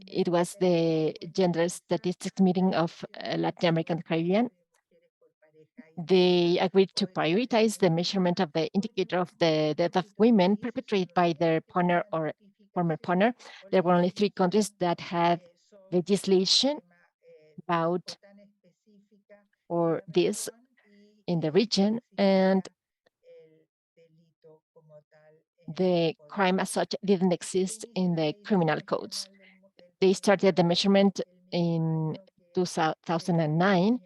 It was the gender statistics meeting of Latin America and Caribbean. They agreed to prioritize the measurement of the indicator of the death of women perpetrated by their partner or former partner. There were only 3 countries that had legislation about or this in the region, and the crime as such didn't exist in the criminal codes. They started the measurement in 2009,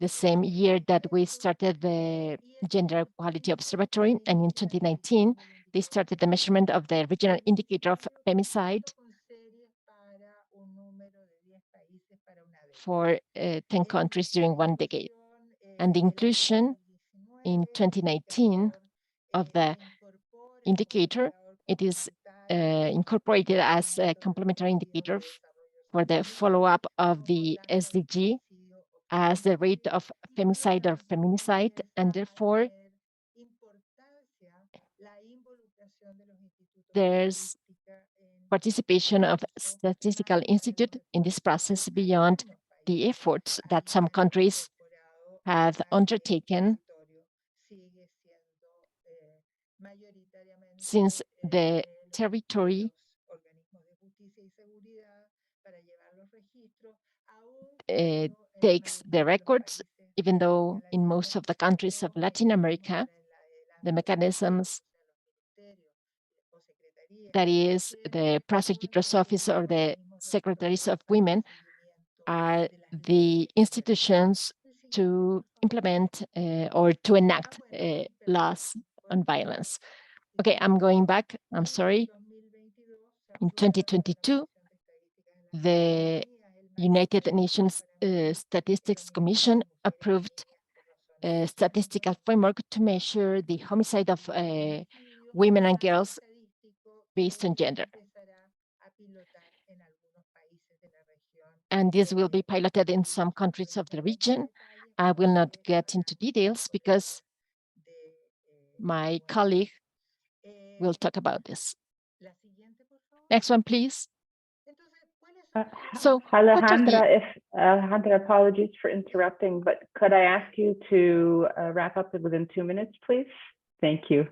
the same year that we started the Gender Equality Observatory, and in 2019, they started the measurement of the regional indicator of femicide for 10 countries during 1 decade. And the inclusion in 2019 of the indicator, it is incorporated as a complementary indicator for the follow-up of the SDG as the rate of femicide or feminicide, and therefore there's participation of Statistical Institute in this process beyond the efforts that some countries have undertaken, since the territory takes the records, even though in most of the countries of Latin America, the mechanisms, that is the prosecutor's office or the secretaries of women, are the institutions to implement or to enact laws on violence. Okay, I'm going back, I'm sorry. In 2022, the United Nations Statistics Commission approved a statistical framework to measure the homicide of women and girls based on gender. And this will be piloted in some countries of the region. I will not get into details because my colleague will talk about this. Next one, please. So Alejandra, Alejandra, apologies for interrupting, but could I ask you to wrap up within 2 minutes, please? Thank you.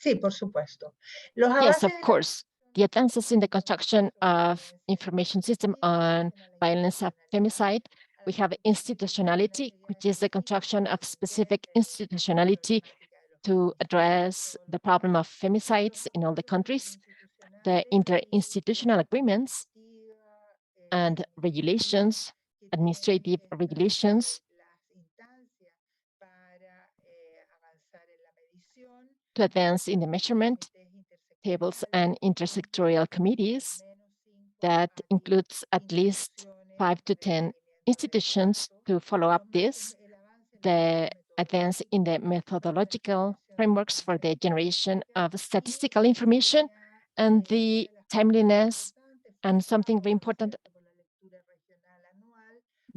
Sí, por supuesto. Yes, of course. The advances in the construction of information system on violence of femicide, we have institutionality, which is the construction of specific institutionality to address the problem of femicides in all the countries. The interinstitutional agreements and regulations, administrative regulations to advance in the measurement, tables and intersectorial committees that includes at least 5 to 10 institutions to follow up this, the advance in the methodological frameworks for the generation of statistical information, and the timeliness, and something very important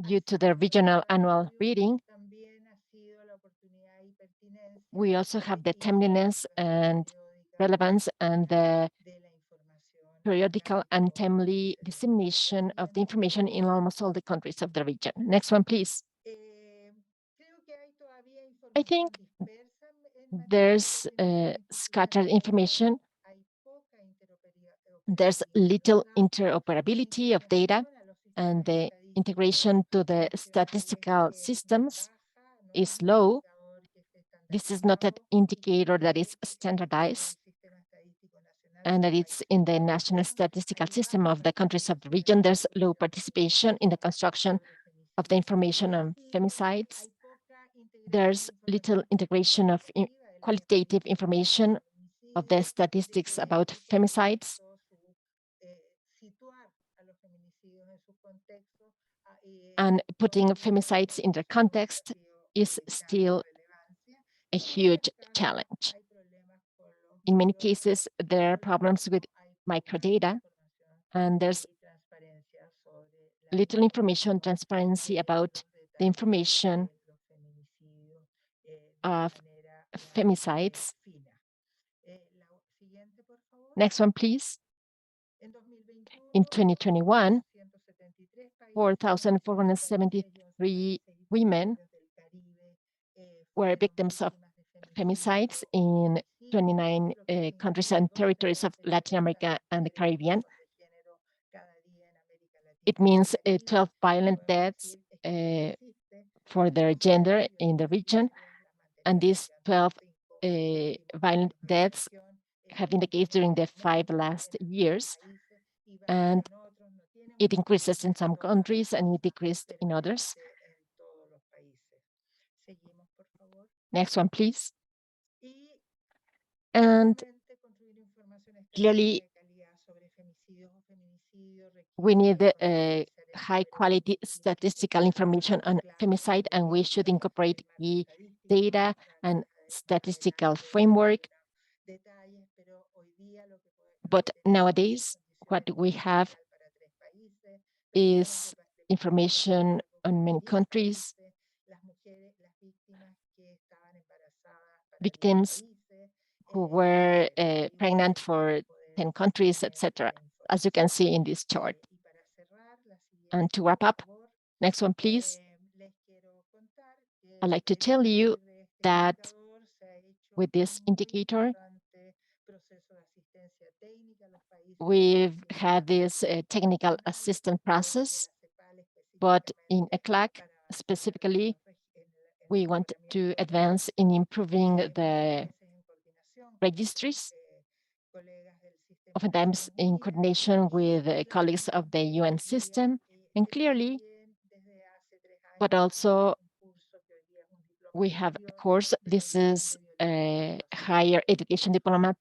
due to the regional annual reading. We also have the timeliness and relevance and the periodical and timely dissemination of the information in almost all the countries of the region. Next one, please. I think there's scattered information. There's little interoperability of data, and the integration to the statistical systems is low. This is not an indicator that is standardized and that it's in the national statistical system of the countries of the region. There's low participation in the construction of the information on femicides. There's little integration of qualitative information of the statistics about femicides. And putting femicides in their context is still a huge challenge. In many cases, there are problems with microdata, and there's little information transparency about the information of femicides. Next one, please. In 2021, 4,473 women were victims of femicides in 29 countries and territories of Latin America and the Caribbean. It means 12 violent deaths for their gender in the region. And these 12 violent deaths have been the case during the last 5 years. And it increases in some countries and it decreased in others. Next one, please. And clearly, we need high quality statistical information on femicide, and we should incorporate the data and statistical framework. But nowadays, what we have is information on many countries, victims who were pregnant for 10 countries, etc., as you can see in this chart. And to wrap up, next one, please. I'd like to tell you that with this indicator, we've had this technical assistance process, but in ECLAC specifically, we want to advance in improving the registries, oftentimes in coordination with colleagues of the UN system, and clearly, but also we have a course. This is a higher education diploma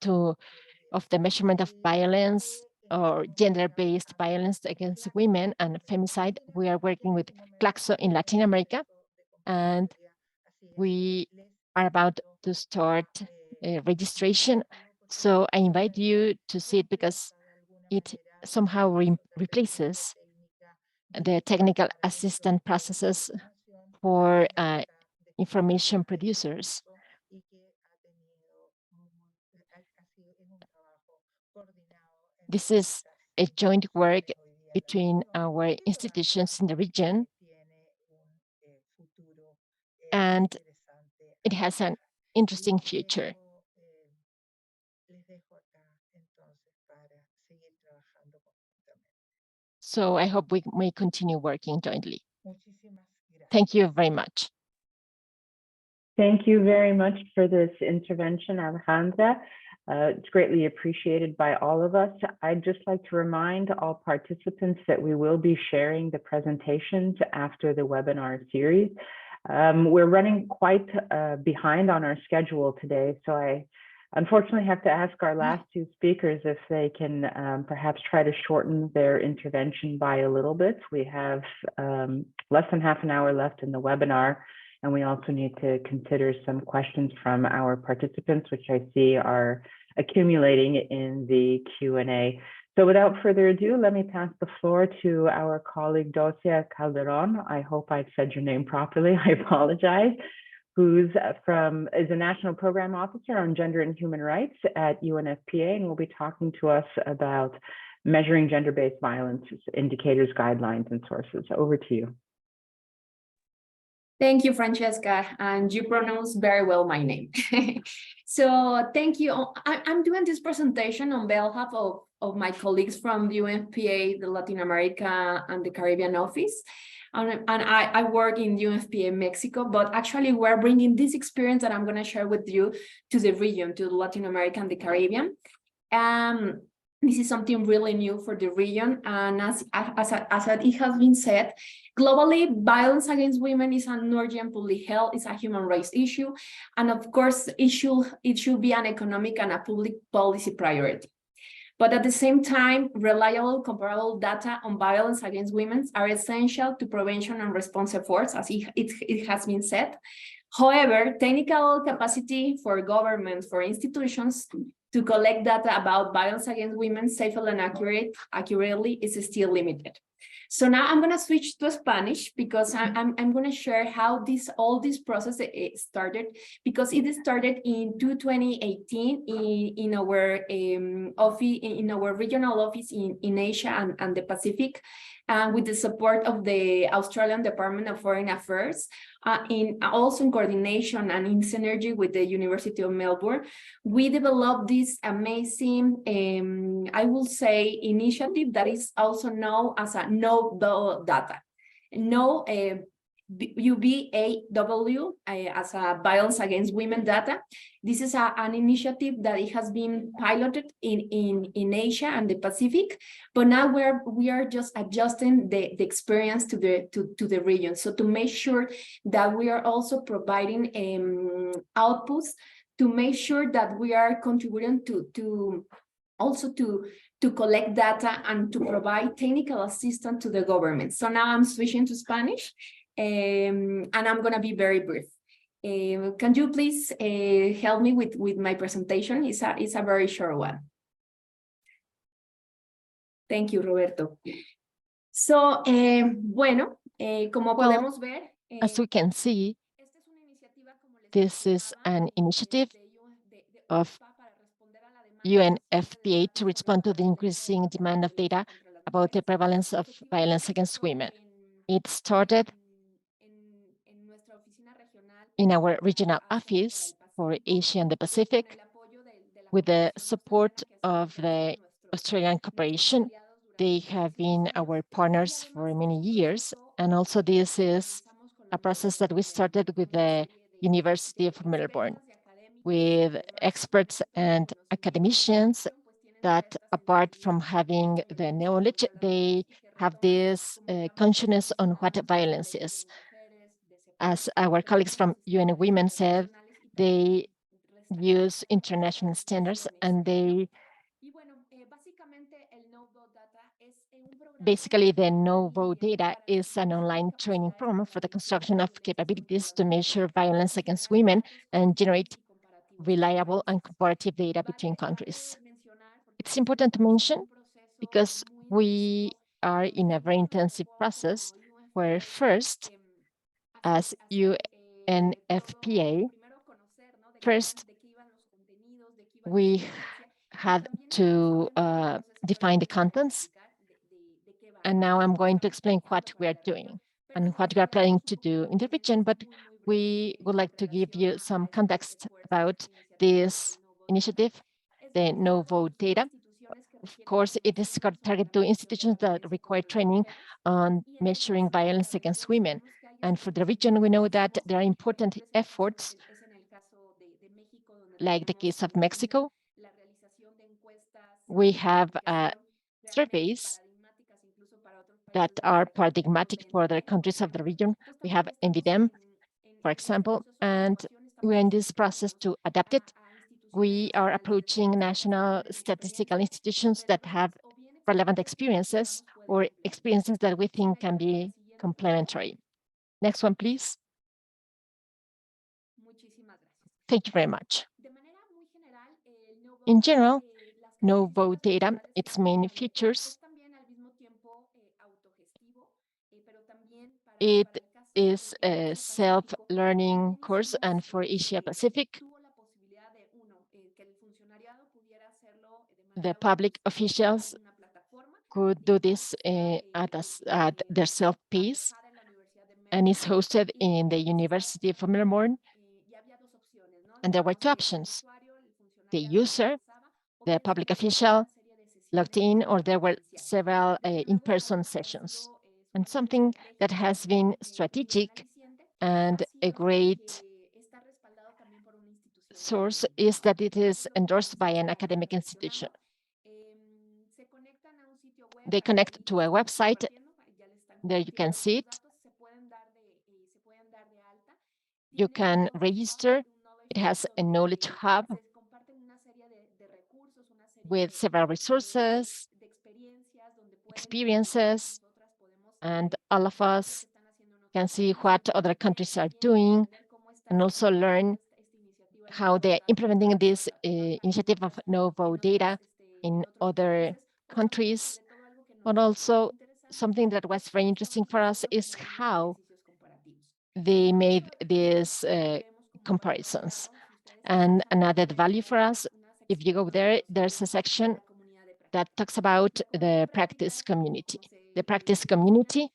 of the measurement of violence or gender-based violence against women and femicide. We are working with CLACSO in Latin America, and we are about to start registration. So I invite you to see it because it somehow replaces the technical assistance processes for information producers. This is a joint work between our institutions in the region, and it has an interesting future. So I hope we may continue working jointly. Thank you very much. Thank you very much for this intervention, Alejandra. It's greatly appreciated by all of us. I'd just like to remind all participants that we will be sharing the presentations after the webinar series. We're running quite behind on our schedule today, so I unfortunately have to ask our last two speakers if they can perhaps try to shorten their intervention by a little bit. We have less than half an hour left in the webinar, and we also need to consider some questions from our participants, which I see are accumulating in the Q&A. So without further ado, let me pass the floor to our colleague Dosia Calderón. I hope I've said your name properly. I apologize. Who's is a National Program Officer on Gender and Human Rights at UNFPA, and will be talking to us about measuring gender-based violence indicators, guidelines, and sources. Over to you. Thank you, Francesca, and you pronounce very well my name. So thank you. I'm doing this presentation on behalf of my colleagues from the UNFPA, the Latin America and the Caribbean office. And I work in UNFPA Mexico, but actually we're bringing this experience that I'm going to share with you to the region, to Latin America and the Caribbean. This is something really new for the region. And as it has been said, globally, violence against women is an urgent public health, it's a human rights issue. And of course, it should be an economic and a public policy priority. But at the same time, reliable, comparable data on violence against women are essential to prevention and response efforts, as it has been said. However, technical capacity for governments, for institutions to collect data about violence against women safely and accurately is still limited. So now I'm going to switch to Spanish because I'm going to share how all this process started, because it started in 2018 in our office, in our regional office in Asia and the Pacific, with the support of the Australian Department of Foreign Affairs, also in coordination and in synergy with the University of Melbourne. We developed this amazing, I will say, initiative that is also known as a No Data. No, UBAW as a violence against women data. This is an initiative that it has been piloted in Asia and the Pacific, but now we are just adjusting the experience to the region. So to make sure that we are also providing outputs to make sure that we are contributing to collect data and to provide technical assistance to the government. So now I'm switching to Spanish. And I'm going to be very brief. Can you please help me with my presentation? It's a very short one. Thank you, Roberto. So, bueno, como podemos ver, as we can see, this is an initiative of UNFPA to respond to the increasing demand of data about the prevalence of violence against women. It started in our regional office for Asia and the Pacific, with the support of the Australian Corporation. They have been our partners for many years, and also this is a process that we started with the University of Melbourne, with experts and academicians that, apart from having the knowledge, they have this consciousness on what violence is. As our colleagues from UN Women said, they use international standards, and they basically the NOVO data is an online training program for the construction of capabilities to measure violence against women and generate reliable and comparative data between countries. It's important to mention because we are in a very intensive process where first, as UNFPA, first, we had to define the contents. And now I'm going to explain what we are doing and what we are planning to do in the region, but we would like to give you some context about this initiative, the NOVO data. Of course, it is targeted to institutions that require training on measuring violence against women. And for the region, we know that there are important efforts, like the case of Mexico. We have surveys that are paradigmatic for other countries of the region. We have NVDEM, for example, and we're in this process to adapt it. We are approaching national statistical institutions that have relevant experiences or experiences that we think can be complementary. Next one, please. Thank you very much. In general, no vote data, its main features. It is a self-learning course, and for Asia Pacific, the public officials could do this at their self-pace, and is hosted in the University of Melbourne. And there were two options. The user, the public official, logged in, or there were several in-person sessions. And something that has been strategic and a great source is that it is endorsed by an academic institution. They connect to a website. There you can see it. You can register. It has a knowledge hub with several resources, experiences, and all of us can see what other countries are doing and also learn how they're implementing this initiative of no vote data in other countries. But also something that was very interesting for us is how they made these comparisons. And an added value for us, if you go there, there's a section that talks about the practice community. The practice community,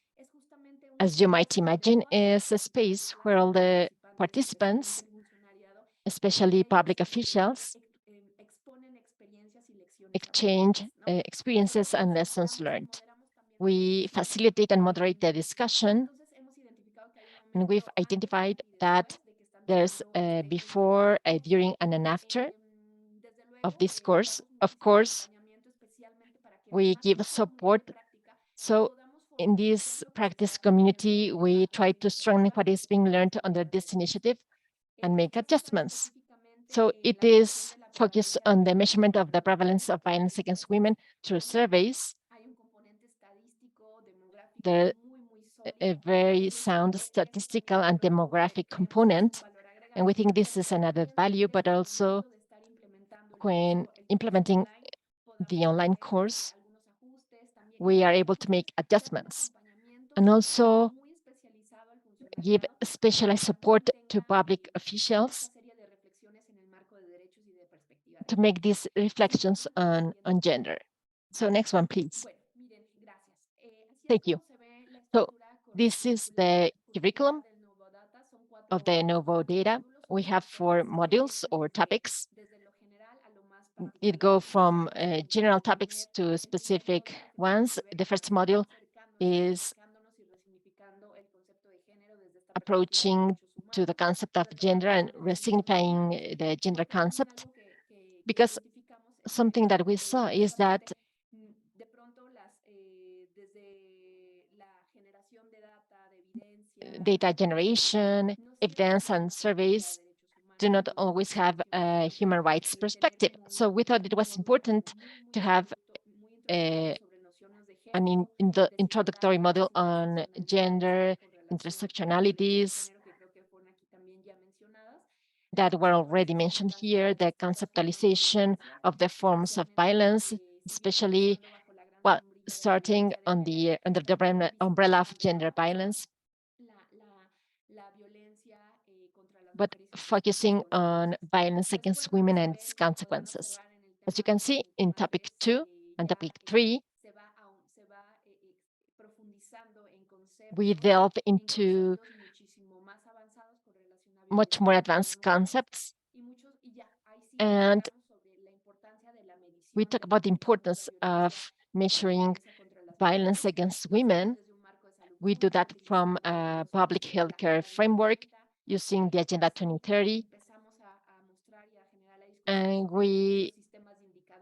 as you might imagine, is a space where all the participants, especially public officials, exchange experiences and lessons learned. We facilitate and moderate the discussion, and we've identified that there's a before, a during, and an after of this course. Of course, we give support. So in this practice community, we try to strengthen what is being learned under this initiative and make adjustments. So it is focused on the measurement of the prevalence of violence against women through surveys. There's a very sound statistical and demographic component, and we think this is an added value, but also when implementing the online course, we are able to make adjustments and also give specialized support to public officials to make these reflections on gender. So next one, please. Thank you. So this is the curriculum of the no vote data. We have 4 modules or topics. It goes from general topics to specific ones. The first module is approaching to the concept of gender and resignifying the gender concept, because something that we saw is that data generation, evidence, and surveys do not always have a human rights perspective. So we thought it was important to have an introductory model on gender, intersectionalities that were already mentioned here, the conceptualization of the forms of violence, especially, well, starting on the under the umbrella of gender violence, but focusing on violence against women and its consequences. As you can see in topic 2 and topic 3, we delve into much more advanced concepts, and we talk about the importance of measuring violence against women We do that from a public healthcare framework using the Agenda 2030. And we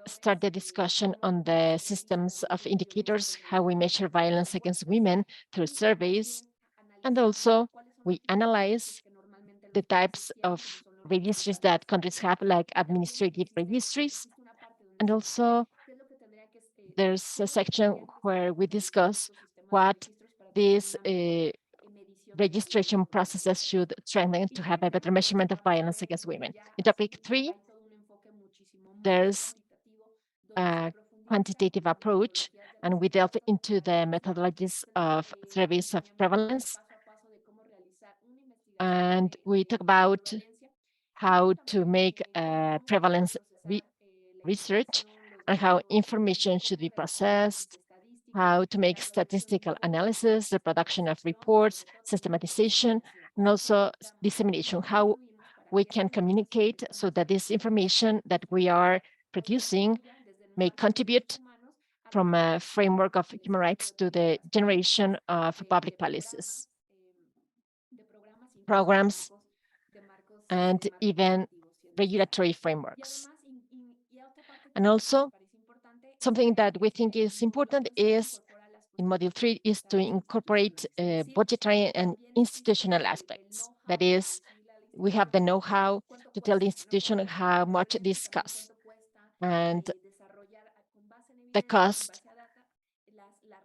start the discussion on the systems of indicators, how we measure violence against women through surveys. And also we analyze the types of registries that countries have, like administrative registries. And also there's a section where we discuss what these registration processes should strengthen to have a better measurement of violence against women. In topic 3, there's a quantitative approach, and we delve into the methodologies of surveys of prevalence. And we talk about how to make prevalence research and how information should be processed, how to make statistical analysis, the production of reports, systematization, and also dissemination, how we can communicate so that this information that we are producing may contribute from a framework of human rights to the generation of public policies, programs, and even regulatory frameworks. And also, something that we think is important is, in Module 3, is to incorporate budgetary and institutional aspects. That is, we have the know-how to tell the institution how much this costs, and the cost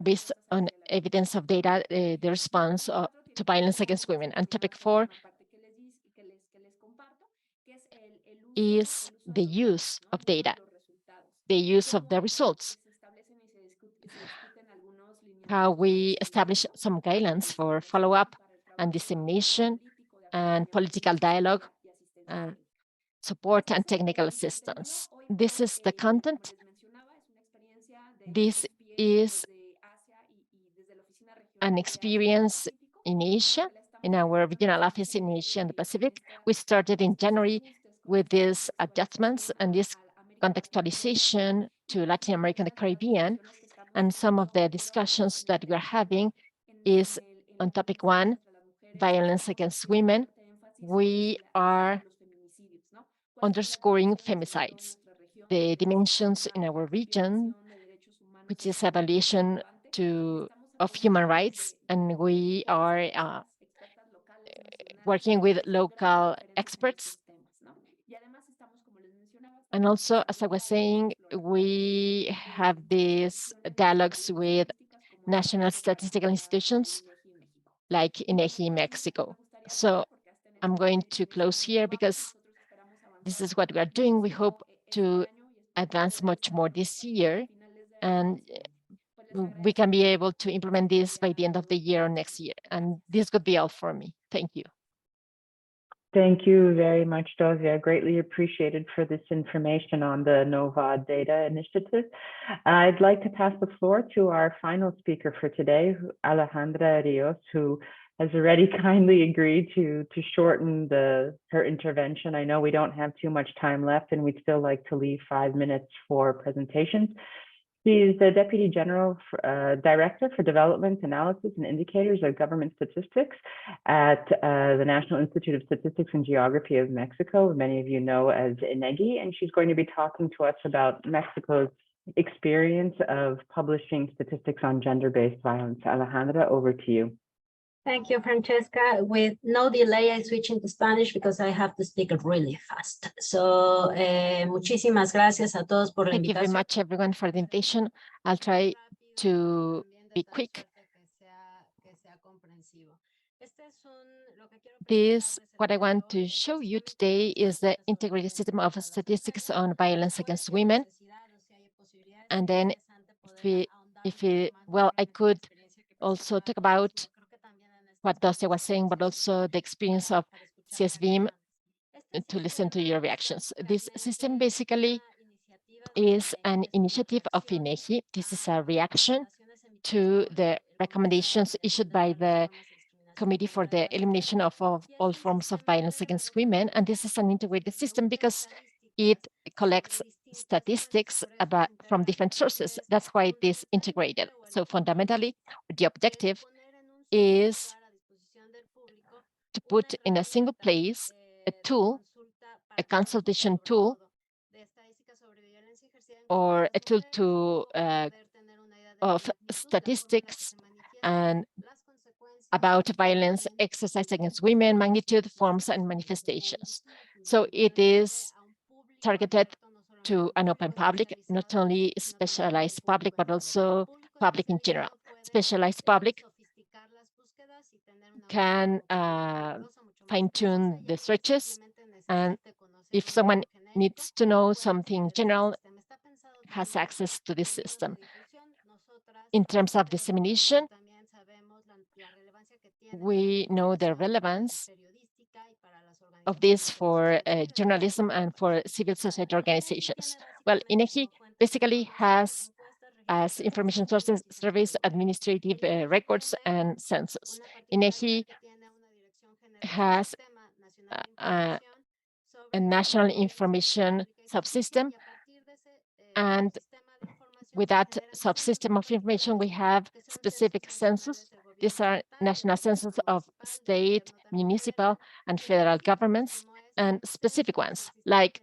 based on evidence of data, the response to violence against women. And topic 4 is the use of data, the use of the results, how we establish some guidelines for follow-up and dissemination and political dialogue, support and technical assistance. This is the content. This is an experience in Asia, in our regional office in Asia and the Pacific. We started in January with these adjustments and this contextualization to Latin America and the Caribbean. And some of the discussions that we're having is on topic 1, violence against women. We are underscoring femicides, the dimensions in our region, which is evaluation of human rights, and we are working with local experts. And also, as I was saying, we have these dialogues with national statistical institutions like INEGI Mexico. So I'm going to close here because this is what we are doing. We hope to advance much more this year, and we can be able to implement this by the end of the year or next year. And this could be all for me. Thank you. Thank you very much, Dosia. Greatly appreciated for this information on the NOVAD data initiative. I'd like to pass the floor to our final speaker for today, Alejandra Ríos, who has already kindly agreed to shorten her intervention. I know we don't have too much time left, and we'd still like to leave 5 minutes for presentations. She's the Deputy General Director for Development Analysis and Indicators of Government Statistics at the National Institute of Statistics and Geography of Mexico, many of you know as INEGI, and she's going to be talking to us about Mexico's experience of publishing statistics on gender-based violence. Alejandra, over to you. Thank you, Francesca. With no delay, I switch into Spanish because I have to speak really fast. So, muchísimas gracias a todos por la invitación. Thank you very much, everyone, for the invitation. I'll try to be quick. What I want to show you today is the integrated system of statistics on violence against women. And then, well, I could also talk about what Dosia was saying, but also the experience of CSVIM to listen to your reactions. This system basically is an initiative of INEGI. This is a reaction to the recommendations issued by the Committee for the Elimination of All Forms of Violence Against Women. And this is an integrated system because it collects statistics from different sources. That's why it is integrated. So fundamentally, the objective is to put in a single place a tool, a consultation tool, or a tool to of statistics and about violence exercised against women, magnitude, forms, and manifestations. So it is targeted to an open public, not only specialized public, but also public in general. Specialized public can fine-tune the searches, and if someone needs to know something general, has access to this system. In terms of dissemination, we know the relevance of this for journalism and for civil society organizations. Well, INEGI basically has as information sources, surveys, administrative records, and census. INEGI has a national information subsystem, and with that subsystem of information, we have specific census. These are national census of state, municipal, and federal governments, and specific ones, like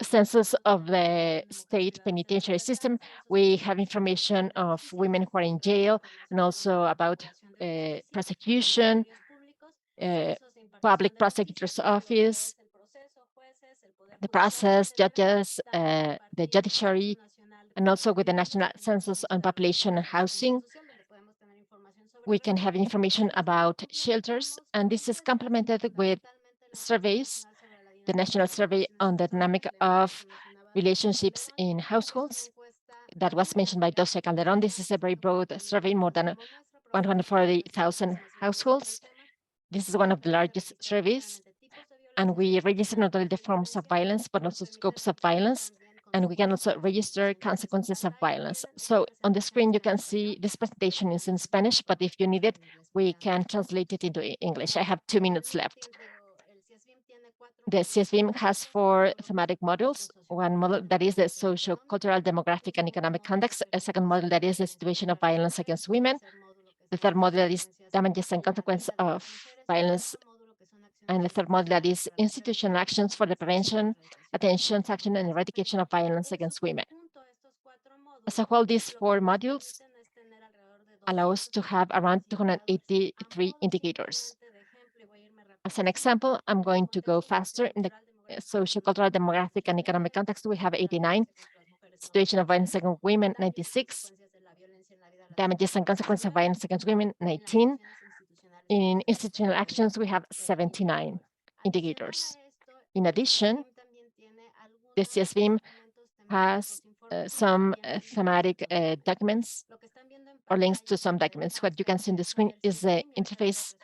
census of the state penitentiary system. We have information of women who are in jail, and also about prosecution, public prosecutor's office, the process, judges, the judiciary, and also with the National Census on Population and Housing. We can have information about shelters, and this is complemented with surveys, the National Survey on the Dynamic of Relationships in Households that was mentioned by Dosia Calderón. This is a very broad survey, more than 140,000 households. This is one of the largest surveys, and we register not only the forms of violence, but also scopes of violence, and we can also register consequences of violence. So on the screen, you can see this presentation is in Spanish, but if you need it, we can translate it into English. I have 2 minutes left. The CSVIM has 4 thematic modules. One model that is the social, cultural, demographic, and economic context. A second model that is the situation of violence against women. The third model that is damages and consequences of violence. And the third model that is institutional actions for the prevention, attention, action, and eradication of violence against women. As a whole, these 4 modules allow us to have around 283 indicators. As an example, I'm going to go faster. In the social, cultural, demographic, and economic context, we have 89. Situation of violence against women, 96. Damages and consequences of violence against women, 19. In institutional actions, we have 79 indicators. In addition, the CSVIM has some thematic documents or links to some documents. What you can see on the screen is the interface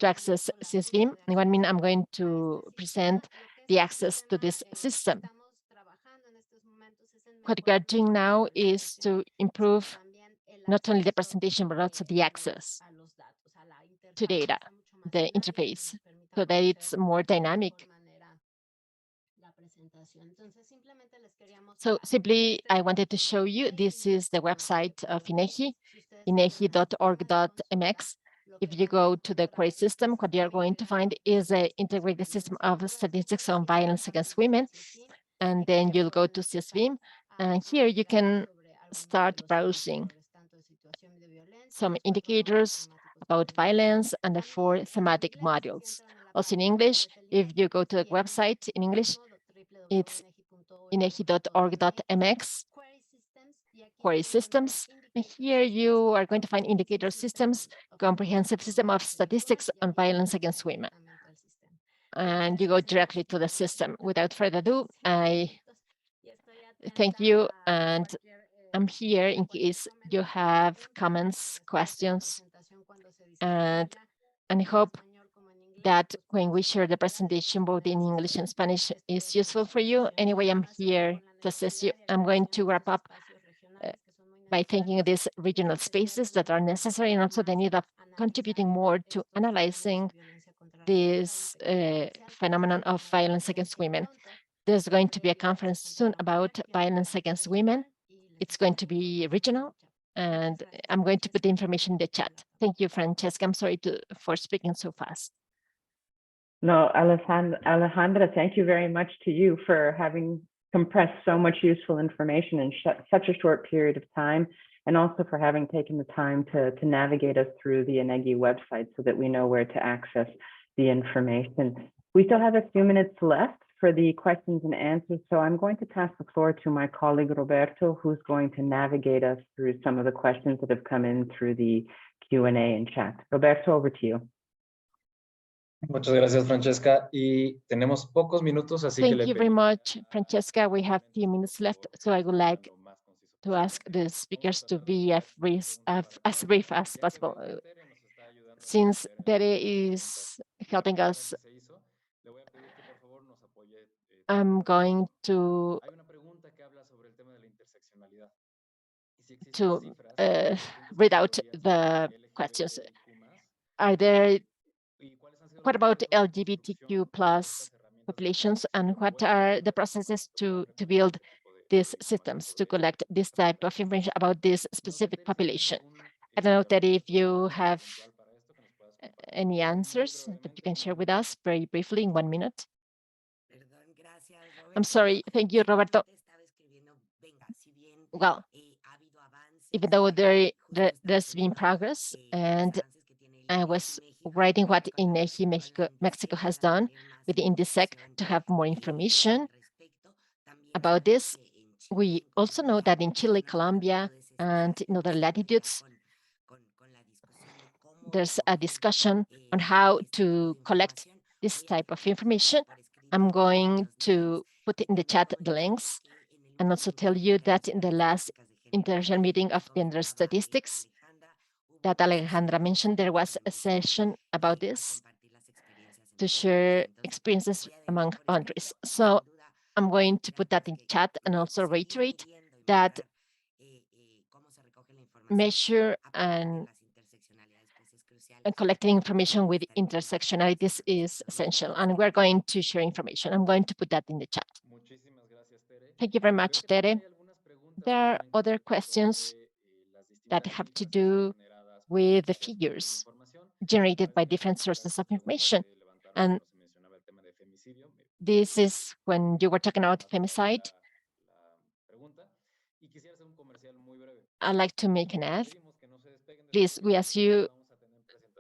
to access CSVIM. In 1 minute, I'm going to present the access to this system. What we are doing now is to improve not only the presentation, but also the access to data, the interface, so that it's more dynamic. So simply, I wanted to show you, this is the website of INEGI, inegi.org.mx. If you go to the query system, what you're going to find is an integrated system of statistics on violence against women. And then you'll go to CSVIM, and here you can start browsing some indicators about violence and the 4 thematic modules. Also in English, if you go to the website in English, it's inegi.org.mx, query systems. And here you are going to find indicator systems, comprehensive system of statistics on violence against women. And you go directly to the system. Without further ado, I thank you, and I'm here in case you have comments, questions, and I hope that when we share the presentation both in English and Spanish is useful for you. Anyway, I'm here to assist you. I'm going to wrap up by thanking these regional spaces that are necessary, and also the need of contributing more to analyzing this phenomenon of violence against women. There's going to be a conference soon about violence against women. It's going to be regional, And I'm going to put the information in the chat. Thank you, Francesca. I'm sorry for speaking so fast. No, Alejandra, thank you very much to you for having compressed so much useful information in such a short period of time, and also for having taken the time to navigate us through the INEGI website so that we know where to access the information. We still have a few minutes left for the questions and answers, so I'm going to pass the floor to my colleague Roberto, who's going to navigate us through some of the questions that have come in through the Q&A and chat. Roberto, over to you. Muchas gracias, Francesca. Y tenemos pocos minutos, así que Thank you very much, Francesca. We have few minutes left, so I would like to ask the speakers to be as brief as possible. Since Tere is helping us, I'm going to read out the questions. What about LGBTQ plus populations, and what are the processes to build these systems to collect this type of information about this specific population? I don't know, Teddy, if you have any answers that you can share with us very briefly in 1 minute. I'm sorry. Thank you, Roberto. Well, even though there's been progress, and I was writing what INEGI Mexico has done with the INDISEC to have more information about this. We also know that in Chile, Colombia, and in other latitudes, there's a discussion on how to collect this type of information. I'm going to put in the chat the links, and also tell you that in the last Interregional meeting of gender statistics that Alejandra mentioned, there was a session about this to share experiences among countries. So I'm going to put that in chat and also reiterate that measure and collecting information with intersectionalities is essential, and we're going to share information. I'm going to put that in the chat. Thank you very much, Tere. There are other questions that have to do with the figures generated by different sources of information. And this is when you were talking about femicide. I'd like to make an ad. Please, we ask you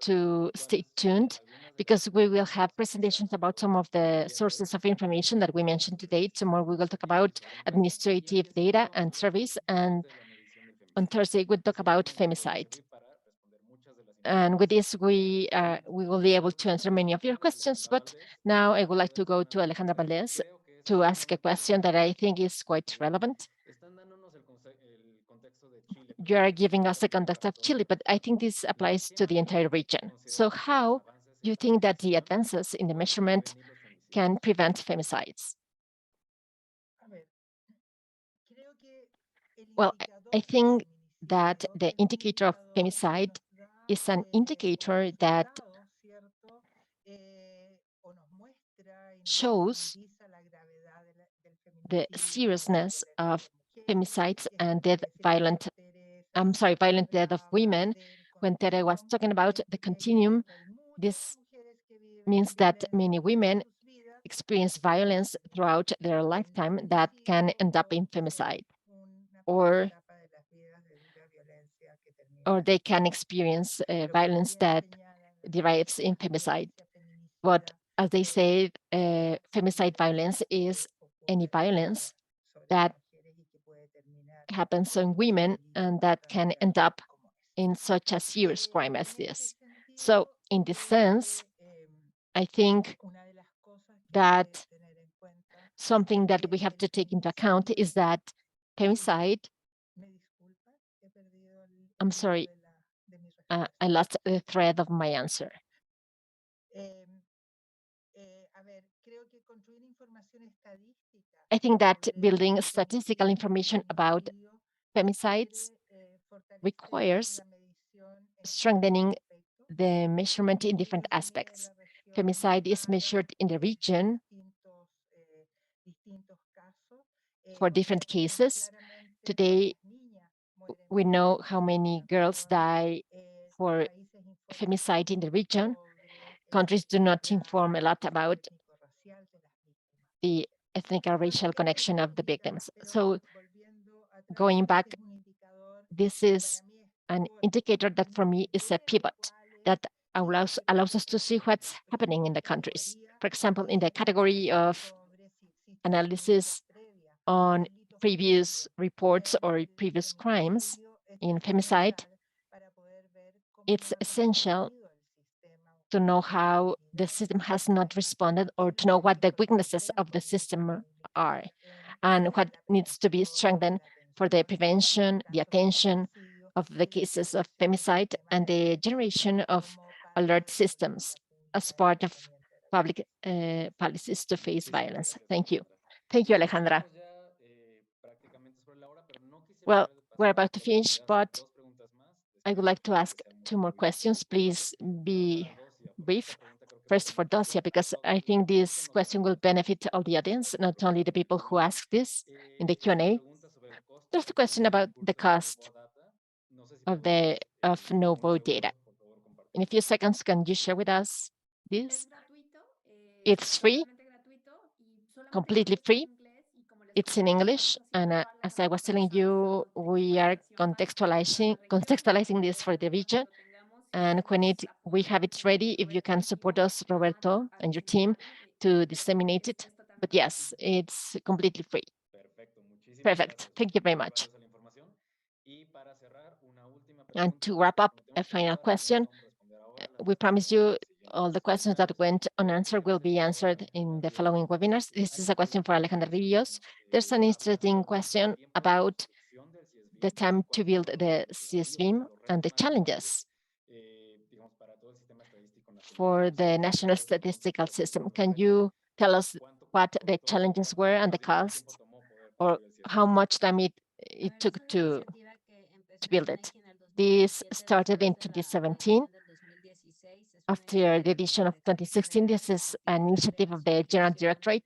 to stay tuned, because we will have presentations about some of the sources of information that we mentioned today. Tomorrow we will talk about administrative data and surveys, and on Thursday we'll talk about femicide. And with this, we will be able to answer many of your questions. But now I would like to go to Alejandra Valdés to ask a question that I think is quite relevant. You are giving us the context of Chile, but I think this applies to the entire region. So how do you think that the advances in the measurement can prevent femicides? Well, I think that the indicator of femicide is an indicator that shows the seriousness of femicides and violent death of women. When Tere was talking about the continuum, this means that many women experience violence throughout their lifetime that can end up in femicide, or they can experience violence that derives in femicide. But as they say, femicide violence is any violence that happens on women and that can end up in such a serious crime as this. So in this sense, I think that something that we have to take into account is that femicide, I'm sorry, I lost the thread of my answer. I think that building statistical information about femicides requires strengthening the measurement in different aspects. Femicide is measured in the region for different cases. Today, we know how many girls die for femicide in the region. Countries do not inform a lot about the ethnic or racial connection of the victims. So going back, this is an indicator that for me is a pivot that allows us to see what's happening in the countries. For example, in the category of analysis on previous reports or previous crimes in femicide, it's essential to know how the system has not responded or to know what the weaknesses of the system are and what needs to be strengthened for the prevention, the attention of the cases of femicide and the generation of alert systems as part of public policies to face violence. Thank you. Thank you, Alejandra. Well, we're about to finish, but I would like to ask 2 more questions. Please be brief. First for Dosia, because I think this question will benefit all the audience, not only the people who ask this in the Q&A. There's a question about the cost of no-vote data. In a few seconds, can you share with us this? It's free, completely free. It's in English, and as I was telling you, we are contextualizing this for the region. And when we have it ready, if you can support us, Roberto, and your team to disseminate it. But yes, it's completely free. Perfect. Thank you very much. And to wrap up, a final question. We promise you all the questions that went unanswered will be answered in the following webinars. This is a question for Alejandra Ríos. There's an interesting question about the time to build the CSVIM and the challenges for the national statistical system. Can you tell us what the challenges were and the cost, or how much time it took to build it? This started in 2017. After the edition of 2016, this is an initiative of the General Directorate,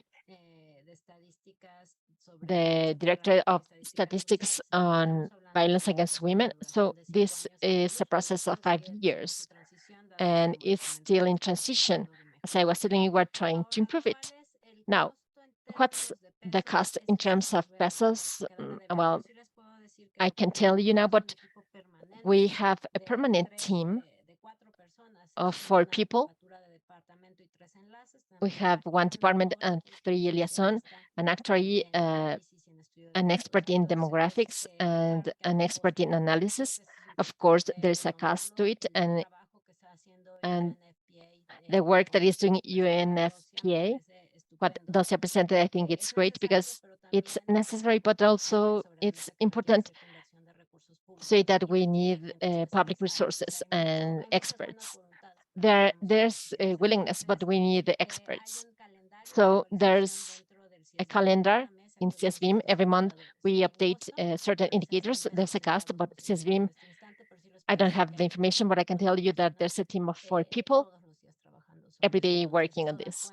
the Directorate of Statistics on Violence Against Women. So this is a process of 5 years, and it's still in transition. As I was telling you, we're trying to improve it. Now, what's the cost in terms of pesos? Well, I can tell you now, but we have a permanent team of 4 people. We have 1 department and 3 liaison, an actuary, an expert in demographics, and an expert in analysis. Of course, there's a cost to it, and the work that is doing UNFPA, what Dosia presented, I think it's great because it's necessary, but also it's important to say that we need public resources and experts. There's a willingness, but we need the experts. So there's a calendar in CSVIM. Every month we update certain indicators. There's a cost, but CSVIM, I don't have the information, but I can tell you that there's a team of 4 people every day working on this.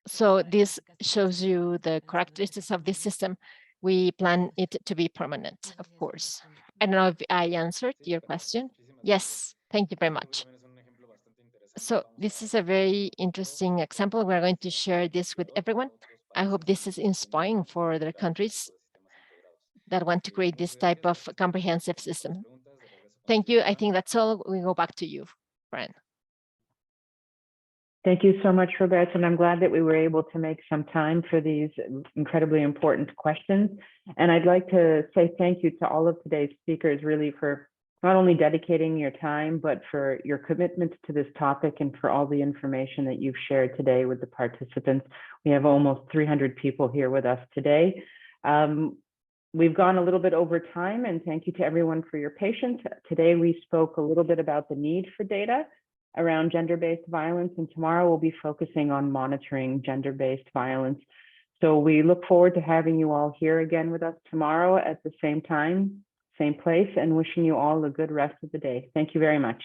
So this shows you the characteristics of this system. We plan it to be permanent, of course. I don't know if I answered your question. Yes, thank you very much. So this is a very interesting example. We're going to share this with everyone. I hope this is inspiring for other countries that want to create this type of comprehensive system. Thank you. I think that's all. We go back to you, Fran. Thank you so much, Roberto, and I'm glad that we were able to make some time for these incredibly important questions. And I'd like to say thank you to all of today's speakers, really, for not only dedicating your time, but for your commitment to this topic and for all the information that you've shared today with the participants. We have almost 300 people here with us today. We've gone a little bit over time, and thank you to everyone for your patience. Today, we spoke a little bit about the need for data around gender-based violence, and tomorrow we'll be focusing on monitoring gender-based violence. So we look forward to having you all here again with us tomorrow at the same time, same place, and wishing you all a good rest of the day. Thank you very much.